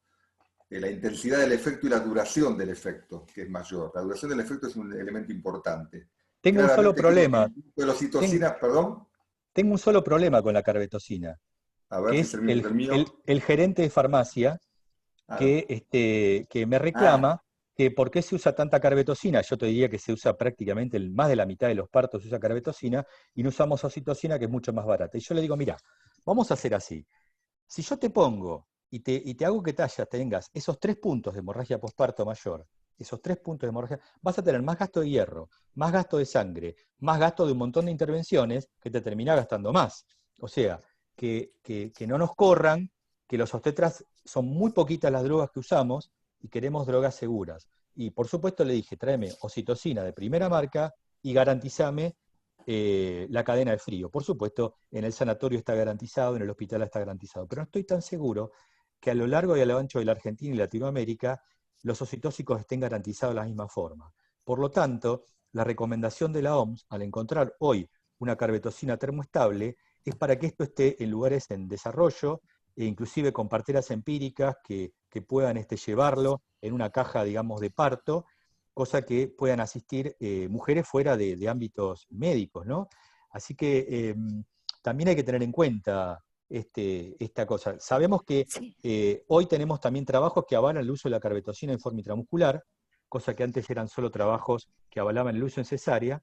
la intensidad del efecto y la duración del efecto, que es mayor. La duración del efecto es un elemento importante. Tengo un solo problema. De la oxitocina, perdón. Tengo un solo problema con la carbetocina, A ver que si es es el mismo que el mío. el gerente de farmacia que me reclama que por qué se usa tanta carbetocina. Yo te diría que se usa prácticamente más de la mitad de los partos se usa carbetocina y no usamos oxitocina, que es mucho más barata. Y yo le digo, mira, vamos a hacer así. Si yo te pongo y te hago que tengas esos 3 puntos de hemorragia posparto mayor, esos 3 puntos de hemorragia, vas a tener más gasto de hierro, más gasto de sangre, más gasto de un montón de intervenciones que te termina gastando más. O sea, que no nos corran, que los obstetras son muy poquitas las drogas que usamos y queremos drogas seguras. Y por supuesto le dije, tráeme oxitocina de primera marca y garantizame la cadena de frío. Por supuesto, en el sanatorio está garantizado, en el hospital está garantizado, pero no estoy tan seguro que a lo largo y a lo ancho de la Argentina y Latinoamérica los oxitóxicos estén garantizados de la misma forma. Por lo tanto, la recomendación de la OMS, al encontrar hoy una carbetocina termoestable, es para que esto esté en lugares en desarrollo, e inclusive con parteras empíricas que puedan llevarlo en una caja, digamos, de parto, cosa que puedan asistir mujeres fuera de ámbitos médicos, ¿no? Así que también hay que tener en cuenta esta cosa. Sabemos que hoy tenemos también trabajos que avalan el uso de la carbetocina en forma intramuscular, cosa que antes eran solo trabajos que avalaban el uso en cesárea,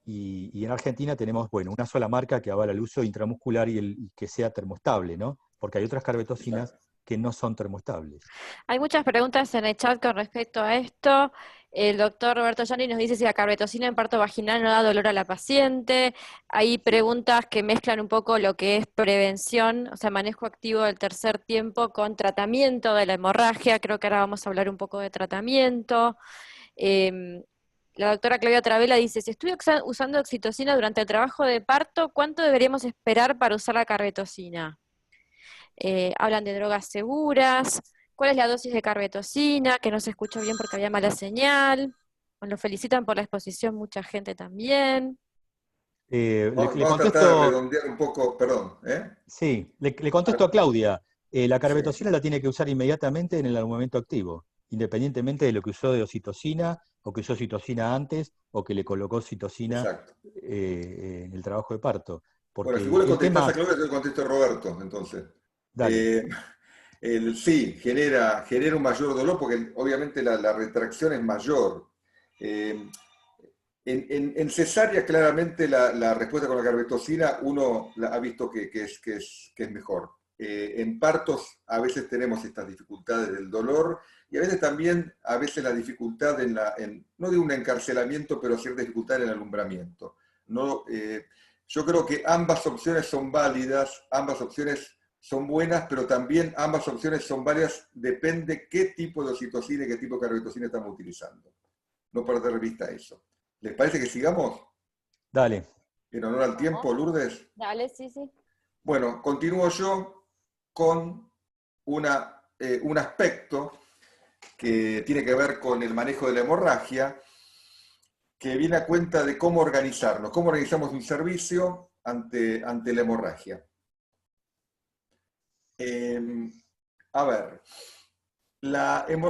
y en Argentina tenemos, bueno, una sola marca que avala el uso intramuscular y que sea termoestable, ¿no? Porque hay otras carbetocinas que no son termoestables. Hay muchas preguntas en el chat con respecto a esto. El doctor Roberto Gianni nos dice si la carbetocina en parto vaginal no da dolor a la paciente. Hay preguntas que mezclan un poco lo que es prevención, o sea, manejo activo del tercer tiempo con tratamiento de la hemorragia. Creo que ahora vamos a hablar un poco de tratamiento. La doctora Claudia Travela dice, si estoy usando oxitocina durante el trabajo de parto, ¿cuánto deberíamos esperar para usar la carbetocina? Hablan de drogas seguras, cuál es la dosis de carbetocina, que no se escuchó bien porque había mala señal. Nos lo felicitan por la exposición mucha gente también. Vamos a tratar de redondear un poco, perdón. Sí, le contesto a Claudia. La carbetocina la tiene que usar inmediatamente en el momento activo, independientemente de lo que usó de oxitocina, o que usó oxitocina antes, o que le colocó oxitocina en el trabajo de parto. Porque bueno, si vos le contestás a Claudia, yo le contesto a Roberto, entonces. Sí, genera un mayor dolor, porque obviamente la retracción es mayor. En cesárea, claramente, la respuesta con la carbetocina, uno ha visto que es mejor. En partos, a veces tenemos estas dificultades del dolor, y a veces también, la dificultad no de un encarcelamiento, pero cierta dificultad en el alumbramiento. No, yo creo que ambas opciones son válidas, ambas opciones son buenas, pero también ambas opciones son válidas, depende qué tipo de oxitocina y qué tipo de carbetocina estamos utilizando. No perder de vista eso. ¿Les parece que sigamos? Dale. En honor al tiempo, Lourdes. Dale, sí. Bueno, continúo yo con un aspecto que tiene que ver con el manejo de la hemorragia, que viene a cuenta de cómo organizarnos, cómo organizamos un servicio ante la hemorragia. A ver,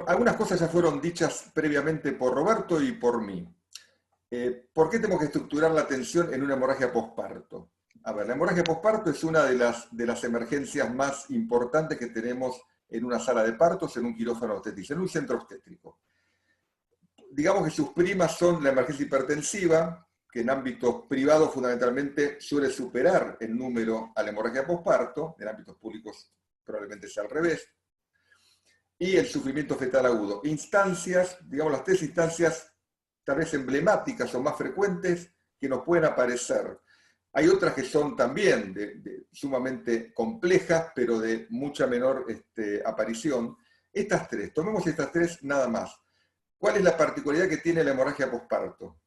algunas cosas ya fueron dichas previamente por Roberto y por mí. ¿Por qué tenemos que estructurar la atención en una hemorragia posparto? A ver, la hemorragia posparto es una de las emergencias más importantes que tenemos en una sala de partos, en un quirófano obstétrico, en un centro obstétrico. Digamos que sus primas son la emergencia hipertensiva, que en ámbitos privados fundamentalmente suele superar en número a la hemorragia posparto, en ámbitos públicos probablemente sea al revés, y el sufrimiento fetal agudo. Instancias, digamos las 3 instancias tal vez emblemáticas o más frecuentes que nos pueden aparecer. Hay otras que son también sumamente complejas, pero de mucha menor aparición. Estas 3, tomemos estas 3 nada más. ¿Cuál es la particularidad que tiene la hemorragia posparto?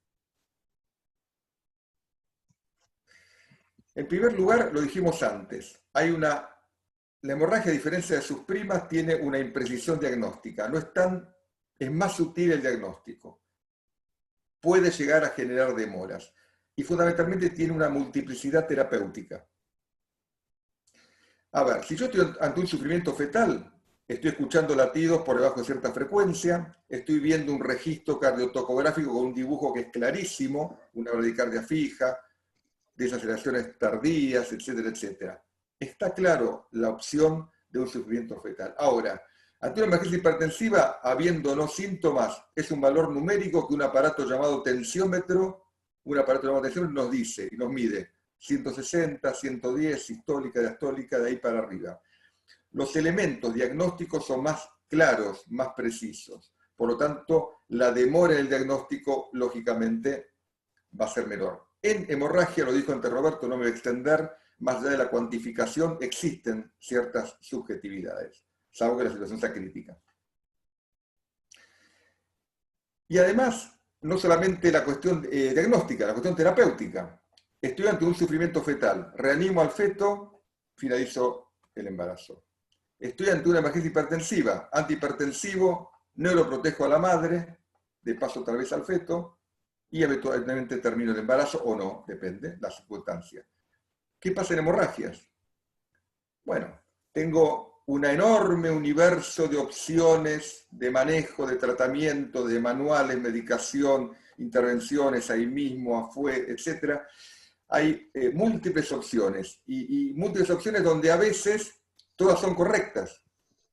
En primer lugar, lo dijimos antes, la hemorragia, a diferencia de sus primas, tiene una imprecisión diagnóstica. Es más sutil el diagnóstico. Puede llegar a generar demoras. Y fundamentalmente tiene una multiplicidad terapéutica. A ver, si yo estoy ante un sufrimiento fetal, estoy escuchando latidos por debajo de cierta frecuencia, estoy viendo un registro cardiotocográfico con un dibujo que es clarísimo, una bradicardia fija, desaceleraciones tardías, etcétera, etcétera. Está claro la opción de un sufrimiento fetal. Ahora, ante una emergencia hipertensiva, habiendo no síntomas, es un valor numérico que un aparato llamado tensiómetro, nos dice y nos mide 160, 110, sistólica, diastólica, de ahí para arriba. los elementos diagnósticos son más claros, más precisos. Por lo tanto, la demora en el diagnóstico, lógicamente, va a ser menor. En hemorragia, lo dijo antes Roberto, no me voy a extender, más allá de la cuantificación, existen ciertas subjetividades, salvo que la situación sea crítica. Y además, no solamente la cuestión diagnóstica, la cuestión terapéutica. Estoy ante un sufrimiento fetal, reanimo al feto, finalizo el embarazo. Estoy ante una emergencia hipertensiva, antihipertensivo, neuroprotejo a la madre, de paso tal vez al feto, y eventualmente termino el embarazo o no, depende, la circunstancia. ¿Qué pasa en hemorragias? Bueno, tengo un enorme universo de opciones de manejo, de tratamiento, de manuales, medicación, intervenciones ahí mismo, afuera, etc. Hay múltiples opciones, y múltiples opciones donde a veces todas son correctas.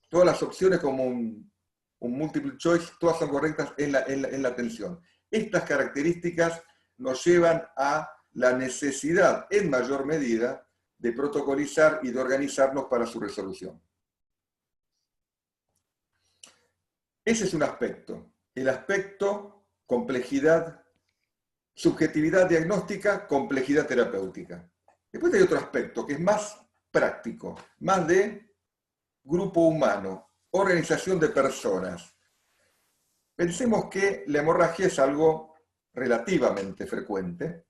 Todas las opciones como un multiple choice, todas son correctas en la atención. Estas características nos llevan a la necesidad, en mayor medida, de protocolizar y de organizarnos para su resolución. Ese es un aspecto. El aspecto complejidad, subjetividad diagnóstica, complejidad terapéutica. Después hay otro aspecto que es más práctico, más de grupo humano, organización de personas. Pensemos que la hemorragia es algo relativamente frecuente.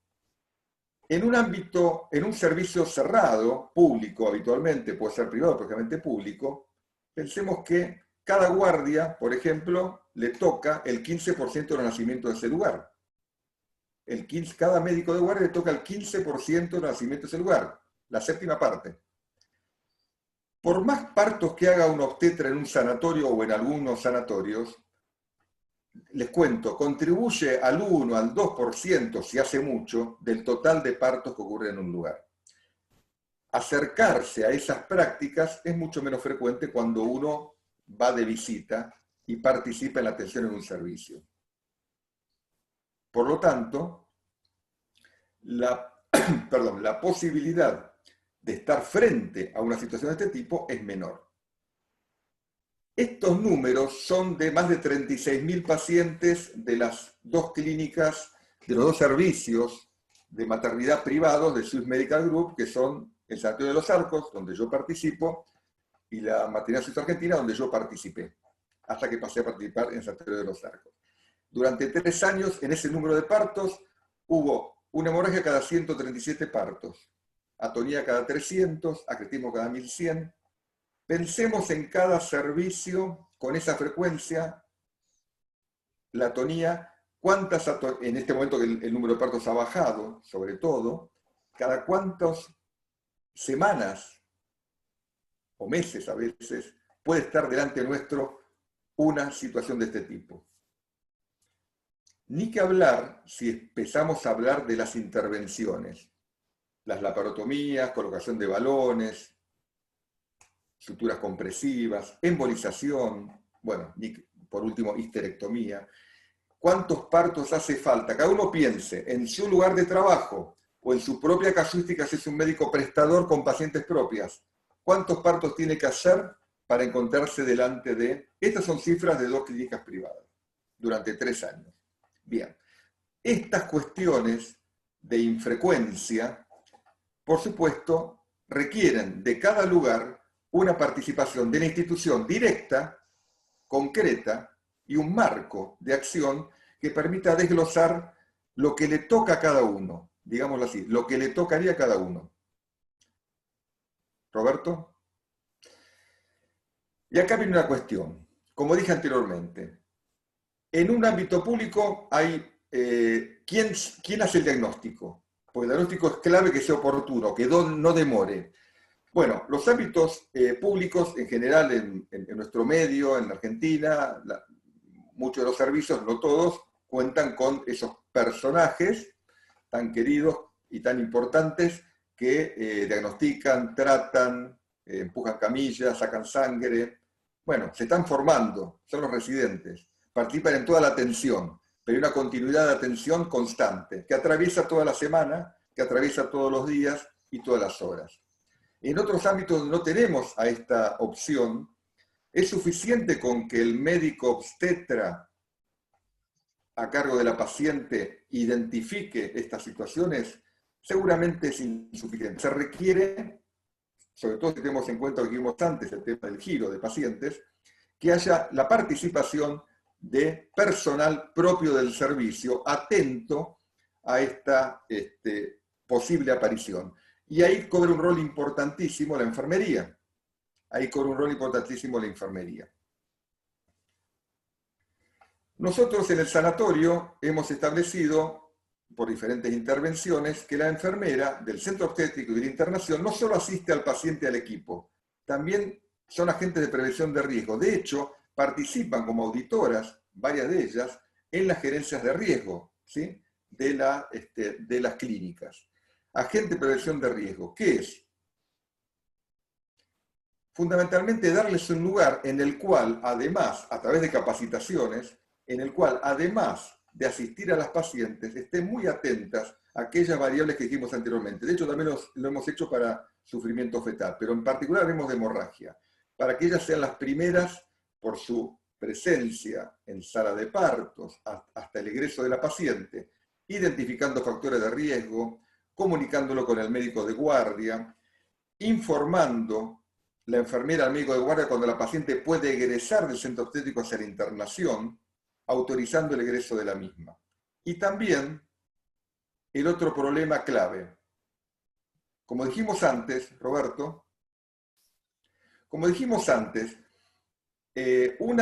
En un ámbito, en un servicio cerrado, público habitualmente, puede ser privado, prácticamente público, pensemos que cada guardia, por ejemplo, le toca el 15% de los nacimientos de ese lugar. Cada médico de guardia le toca el 15% de los nacimientos de ese lugar, la séptima parte. Por más partos que haga un obstetra en un sanatorio o en algunos sanatorios, les cuento, contribuye al 1, al 2%, si hace mucho, del total de partos que ocurren en un lugar. Acercarse a esas prácticas es mucho menos frecuente cuando uno va de visita y participa en la atención en un servicio. Por lo tanto, la posibilidad de estar frente a una situación de este tipo es menor. Estos números son de más de 36.000 pacientes de las dos clínicas, de los dos servicios de maternidad privados del Swiss Medical Group, que son el Sanatorio de los Arcos, donde yo participo, y la Maternidad Suiza Argentina, donde yo participé, hasta que pasé a participar en el Sanatorio de los Arcos. Durante 3 años, en ese número de partos, hubo una hemorragia cada 137 partos, atonía cada 300, acretismo cada 1100. Pensemos en cada servicio con esa frecuencia, la atonía, en este momento que el número de partos ha bajado, sobre todo, cada cuántas semanas o meses a veces puede estar delante nuestro una situación de este tipo. Ni que hablar si empezamos a hablar de las intervenciones, las laparotomías, colocación de balones, suturas compresivas, embolización, bueno, y por último, histerectomía. ¿Cuántos partos hace falta? Cada uno piense en su lugar de trabajo o en su propia casuística si es un médico prestador con pacientes propias. ¿Cuántos partos tiene que hacer para encontrarse delante de...? Estas son cifras de 2 clínicas privadas durante 3 años. Bien, estas cuestiones de infrecuencia, por supuesto, requieren de cada lugar una participación de la institución directa, concreta, y un marco de acción que permita desglosar lo que le toca a cada uno, digámoslo así, lo que le tocaría a cada uno. ¿Roberto? Y acá viene una cuestión. Como dije anteriormente, en un ámbito público hay ¿quién hace el diagnóstico? Porque el diagnóstico es clave que sea oportuno, que no demore. Bueno, los ámbitos públicos en general en nuestro medio, en la Argentina, muchos de los servicios, no todos, cuentan con esos personajes tan queridos y tan importantes que diagnostican, tratan, empujan camillas, sacan sangre. Bueno, se están formando, son los residentes, participan en toda la atención, pero hay una continuidad de atención constante, que atraviesa toda la semana, que atraviesa todos los días y todas las horas. En otros ámbitos donde no tenemos a esta opción, es suficiente con que el médico obstetra a cargo de la paciente identifique estas situaciones, seguramente es insuficiente. Se requiere, sobre todo si tenemos en cuenta lo que vimos antes, el tema del giro de pacientes, que haya la participación de personal propio del servicio atento a esta posible aparición. Y ahí cobra un rol importantísimo la enfermería. Nosotros en el sanatorio hemos establecido, por diferentes intervenciones, que la enfermera del centro obstétrico y de la internación no solo asiste al paciente y al equipo, también son agentes de prevención de riesgo. De hecho, participan como auditoras, varias de ellas, en las gerencias de riesgo, ¿sí?, de las clínicas. Agente de prevención de riesgo, ¿qué es? Fundamentalmente darles un lugar en el cual, además, a través de capacitaciones, en el cual, además de asistir a las pacientes, estén muy atentas a aquellas variables que dijimos anteriormente. De hecho, también lo hemos hecho para sufrimiento fetal, pero en particular vemos de hemorragia, para que ellas sean las primeras, por su presencia en sala de partos, hasta el egreso de la paciente, identificando factores de riesgo, comunicándolo con el médico de guardia, informando la enfermera al médico de guardia cuando la paciente puede egresar del centro obstétrico hacia la internación, autorizando el egreso de la misma. Y también el otro problema clave. Como dijimos antes, Roberto, una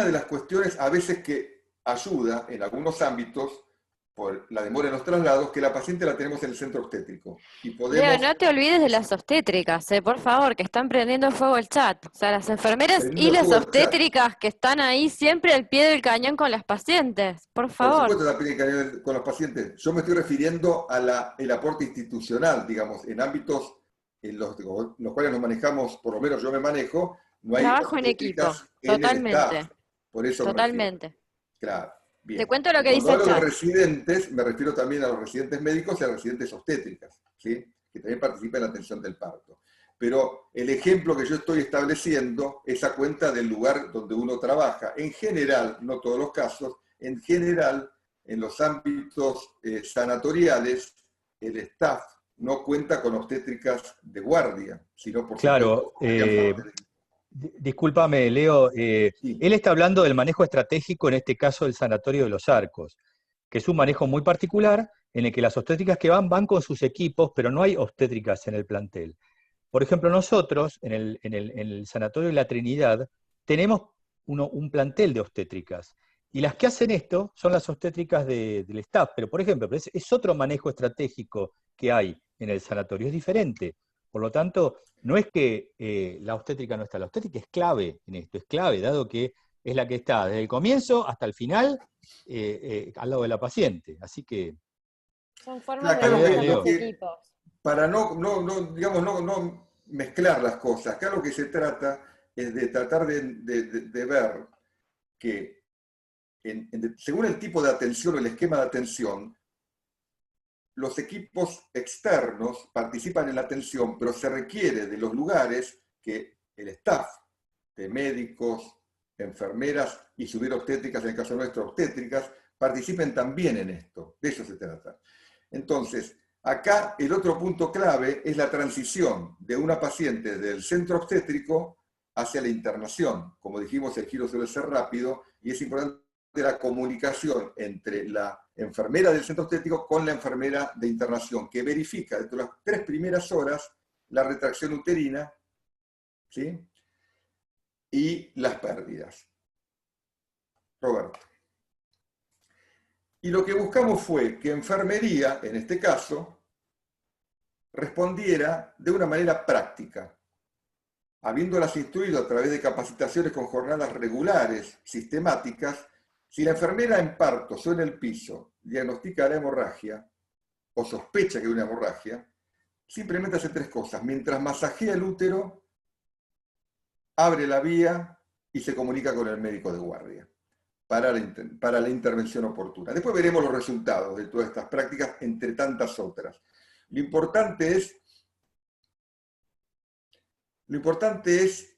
de las cuestiones a veces que ayuda en algunos ámbitos, por la demora en los traslados, que la paciente la tenemos en el centro obstétrico. Y podemos... Leo, no te olvides de las obstétricas, por favor, que están prendiendo fuego el chat. O sea, las enfermeras y las obstétricas que están ahí siempre al pie del cañón con las pacientes, por favor. Por supuesto, al pie del cañón con los pacientes. Yo me estoy refiriendo al aporte institucional, digamos, en ámbitos en los cuales nos manejamos, por lo menos yo me manejo, no hay trabajo en equipo, totalmente. Por eso totalmente. Claro. Bien. Te cuento lo que dice Cuando el hablo chat. de residentes, me refiero también a los residentes médicos y a las residentes obstétricas, ¿sí?, que también participan en la atención del parto. Pero el ejemplo que yo estoy estableciendo es a cuenta del lugar donde uno trabaja. En general, no todos los casos, en general, en los ámbitos sanatoriales, el staff no cuenta con obstétricas de guardia, sino por claro, discúlpame, Leo, sí. Él está hablando del manejo estratégico, en este caso del Sanatorio de los Arcos, que es un manejo muy particular en el que las obstétricas que van con sus equipos, pero no hay obstétricas en el plantel. Por ejemplo, nosotros, en el Sanatorio de la Trinidad, tenemos un plantel de obstétricas, y las que hacen esto son las obstétricas del staff, pero por ejemplo, es otro manejo estratégico que hay en el sanatorio, es diferente. Por lo tanto, no es que la obstétrica no está, la obstétrica es clave en esto, es clave, dado que es la que está desde el comienzo hasta el final al lado de la paciente. Así que... Son formas de manejar los equipos. Para no mezclar las cosas, acá lo que se trata es de tratar de ver que según el tipo de atención o el esquema de atención, los equipos externos participan en la atención, pero se requiere de los lugares que el staff de médicos, enfermeras y si hubiera obstétricas, en el caso nuestro obstétricas, participen también en esto. De eso se trata. Entonces, acá el otro punto clave es la transición de una paciente del centro obstétrico hacia la internación. Como dijimos, el giro suele ser rápido y es importante la comunicación entre la enfermera del centro obstétrico con la enfermera de internación, que verifica dentro de las 3 primeras horas la retracción uterina, ¿sí?, y las pérdidas. Roberto. Y lo que buscamos fue que enfermería, en este caso, respondiera de una manera práctica, habiéndolas instruido a través de capacitaciones con jornadas regulares, sistemáticas. Si la enfermera en parto suena el piso, diagnostica la hemorragia, o sospecha que hay una hemorragia, simplemente hace 3 cosas. Mientras masajea el útero, abre la vía y se comunica con el médico de guardia para la intervención oportuna. Después veremos los resultados de todas estas prácticas, entre tantas otras. Lo importante es Lo importante es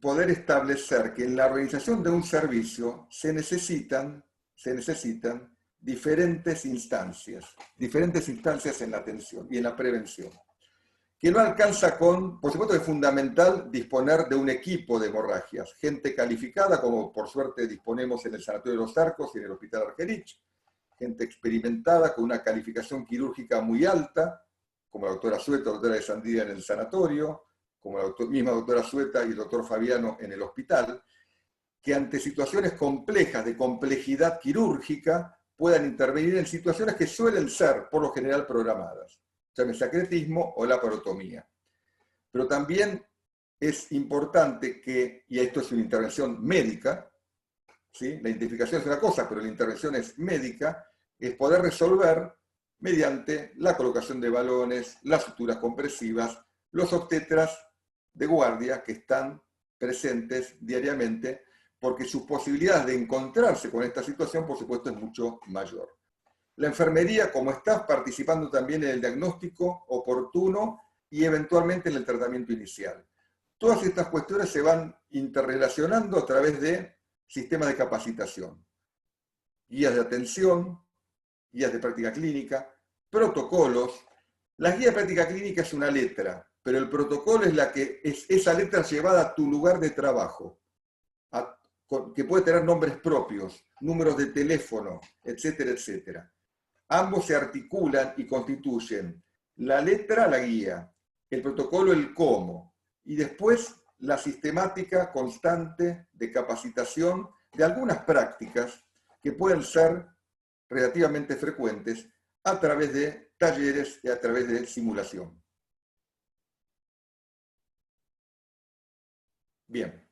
poder establecer que en la organización de un servicio se necesitan diferentes instancias en la atención y en la prevención. Que no alcanza con, por supuesto que es fundamental disponer de un equipo de hemorragias, gente calificada, como por suerte disponemos en el Sanatorio de los Arcos y en el Hospital Argerich, gente experimentada con una calificación quirúrgica muy alta, como la doctora Sueta, la doctora de Sandía en el sanatorio, como la misma doctora Sueta y el doctor Fabiano en el hospital, que ante situaciones complejas, de complejidad quirúrgica, puedan intervenir en situaciones que suelen ser, por lo general, programadas. Llámese acretismo o laparotomía. Pero también es importante que, y esto es una intervención médica, ¿sí? La identificación es una cosa, pero la intervención es médica, es poder resolver mediante la colocación de balones, las suturas compresivas, los obstetras de guardia que están presentes diariamente, porque sus posibilidades de encontrarse con esta situación, por supuesto, es mucho mayor. La enfermería, como está participando también en el diagnóstico oportuno y eventualmente en el tratamiento inicial. Todas estas cuestiones se van interrelacionando a través de sistemas de capacitación, guías de atención, guías de práctica clínica, protocolos. La guía de práctica clínica es una letra, pero el protocolo es esa letra llevada a tu lugar de trabajo, que puede tener nombres propios, números de teléfono, etcétera, etcétera. Ambos se articulan y constituyen la letra, la guía, el protocolo, el cómo, y después la sistemática constante de capacitación de algunas prácticas que pueden ser relativamente frecuentes a través de talleres y a través de simulación. Bien.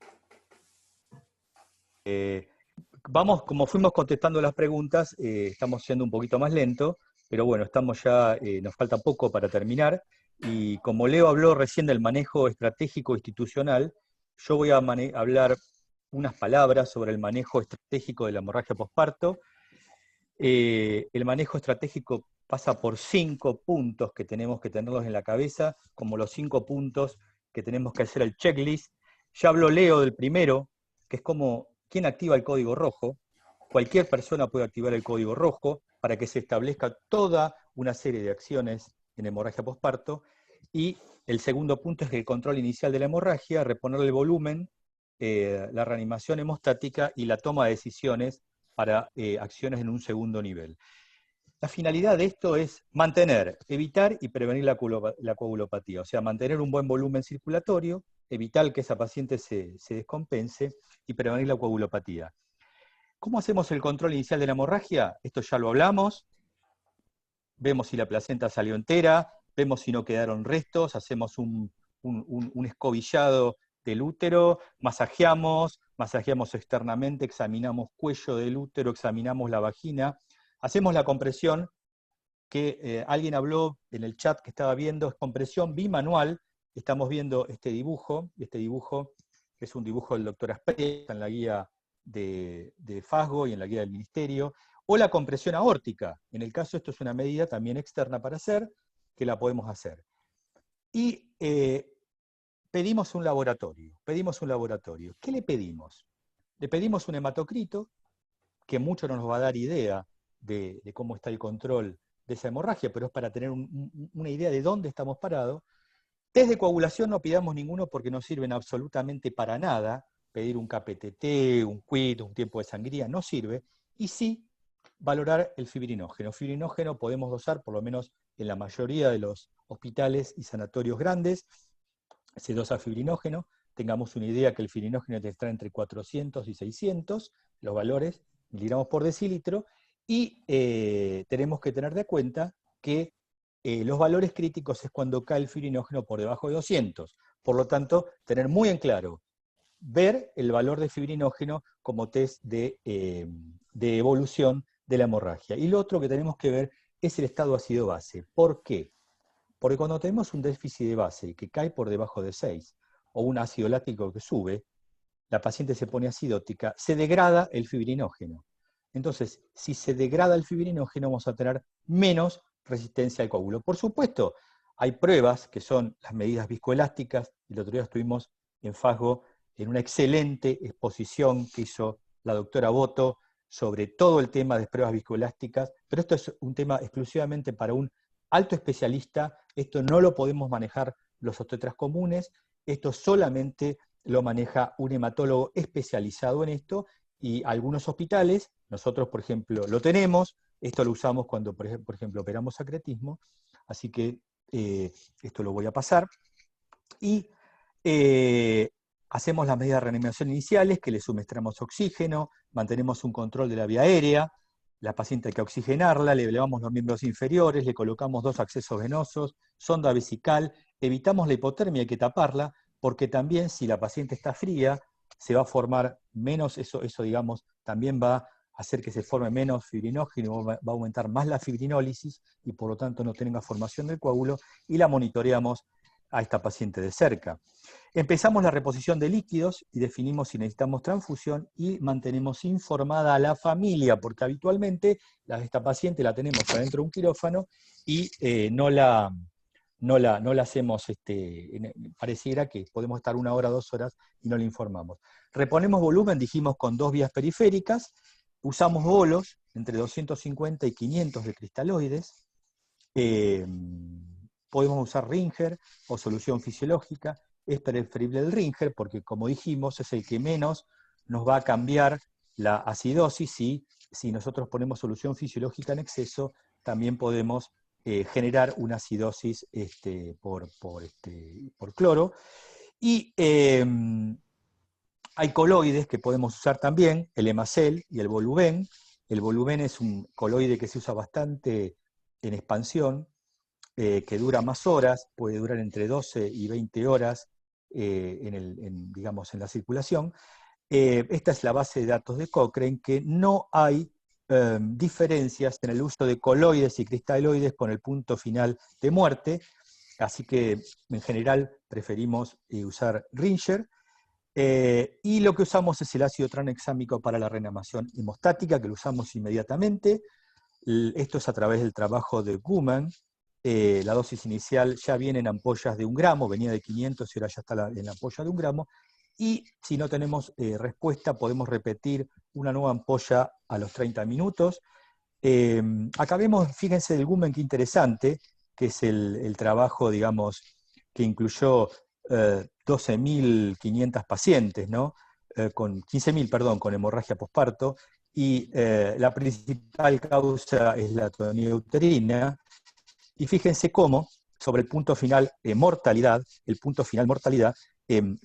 Vamos, como fuimos contestando las preguntas, estamos siendo un poquito más lento, pero bueno, estamos ya, nos falta poco para terminar, y como Leo habló recién del manejo estratégico institucional, yo voy a hablar unas palabras sobre el manejo estratégico de la hemorragia posparto. El manejo estratégico pasa por 5 puntos que tenemos que tenerlos en la cabeza, como los 5 puntos que tenemos que hacer el checklist. Ya habló Leo del primero, que es como ¿quién activa el código rojo? Cualquier persona puede activar el código rojo para que se establezca toda una serie de acciones en hemorragia posparto. Y el segundo punto es el control inicial de la hemorragia, reponer el volumen, la reanimación hemostática y la toma de decisiones para acciones en un segundo nivel. La finalidad de esto es mantener, evitar y prevenir la coagulopatía, o sea, mantener un buen volumen circulatorio, evitar que esa paciente se descompense y prevenir la coagulopatía. ¿Cómo hacemos el control inicial de la hemorragia? Esto ya lo hablamos. Vemos si la placenta salió entera, vemos si no quedaron restos, hacemos un escobillado del útero, masajeamos externamente, examinamos cuello del útero, examinamos la vagina, hacemos la compresión, que alguien habló en el chat que estaba viendo, es compresión bimanual. Estamos viendo este dibujo es un dibujo del doctor Asprey, está en la guía de FASGO y en la guía del Ministerio, o la compresión aórtica. En el caso, esto es una medida también externa para hacer, que la podemos hacer. Y pedimos un laboratorio. ¿Qué le pedimos? Le pedimos un hematocrito, que mucho no nos va a dar idea de cómo está el control de esa hemorragia, pero es para tener una idea de dónde estamos parados. Test de coagulación no pidamos ninguno porque no sirven absolutamente para nada. Pedir un KPTT, un QIT, un tiempo de sangría, no sirve. Y sí, valorar el fibrinógeno. Fibrinógeno podemos dosar, por lo menos en la mayoría de los hospitales y sanatorios grandes, se dosa fibrinógeno. Tengamos una idea que el fibrinógeno está entre 400 y 600, los valores, miligramos por decilitro, y tenemos que tener de cuenta que los valores críticos es cuando cae el fibrinógeno por debajo de 200. Por lo tanto, tener muy en claro, ver el valor de fibrinógeno como test de evolución de la hemorragia. Y lo otro que tenemos que ver es el estado ácido-base. ¿Por qué? Porque cuando tenemos un déficit de base que cae por debajo de 6, o un ácido láctico que sube, la paciente se pone acidótica, se degrada el fibrinógeno. Entonces, si se degrada el fibrinógeno, vamos a tener menos resistencia al coágulo. Por supuesto, Hay pruebas que son las medidas viscoelásticas, y el otro día estuvimos en FASGO en una excelente exposición que hizo la doctora Boto sobre todo el tema de pruebas viscoelásticas, pero esto es un tema exclusivamente para un alto especialista, esto no lo podemos manejar los obstetras comunes, esto solamente lo maneja un hematólogo especializado en esto, y algunos hospitales, nosotros por ejemplo lo tenemos, esto lo usamos cuando por ejemplo operamos sacretismo, así que esto lo voy a pasar, y hacemos las medidas de reanimación iniciales, que le suministramos oxígeno, mantenemos un control de la vía aérea, la paciente hay que oxigenarla, le elevamos los miembros inferiores, le colocamos 2 accesos venosos, sonda vesical, evitamos la hipotermia, hay que taparla, porque también si la paciente está fría, se va a formar menos, eso digamos, también va a hacer que se forme menos fibrinógeno, va a aumentar más la fibrinólisis, y por lo tanto no tenga formación del coágulo, y la monitoreamos a esta paciente de cerca. Empezamos la reposición de líquidos y definimos si necesitamos transfusión y mantenemos informada a la familia, porque habitualmente esta paciente la tenemos adentro de un quirófano y no la hacemos, pareciera que podemos estar 1 hora, 2 horas y no le informamos. Reponemos volumen, dijimos, con 2 vías periféricas, usamos bolos entre 250 y 500 de cristaloides, podemos usar Ringer o solución fisiológica. Es preferible el Ringer porque, como dijimos, es el que menos nos va a cambiar la acidosis, y si nosotros ponemos solución fisiológica en exceso, también podemos generar una acidosis por cloro. Y hay coloides que podemos usar también, el Hemacel y el Voluben. El Voluben es un coloide que se usa bastante en expansión, que dura más horas, puede durar entre 12 y 20 horas digamos, en la circulación. Esta es la base de datos de Cochrane, que no hay diferencias en el uso de coloides y cristaloides con el punto final de muerte, así que en general preferimos usar Ringer. Y lo que usamos es el ácido tranexámico para la reanimación hemostática, que lo usamos inmediatamente. Esto es a través del trabajo de Guman. La dosis inicial ya viene en ampollas de 1 gramo, venía de 500 y ahora ya está en la ampolla de 1 gramo. Y si no tenemos respuesta, podemos repetir una nueva ampolla a los 30 minutos. Acá vemos, fíjense del Gumen, qué interesante, que es el trabajo, digamos, que incluyó 12.500 pacientes, ¿no? Con 15.000, perdón, con hemorragia posparto, y la principal causa es la atonía uterina. Y fíjense cómo, sobre el punto final mortalidad,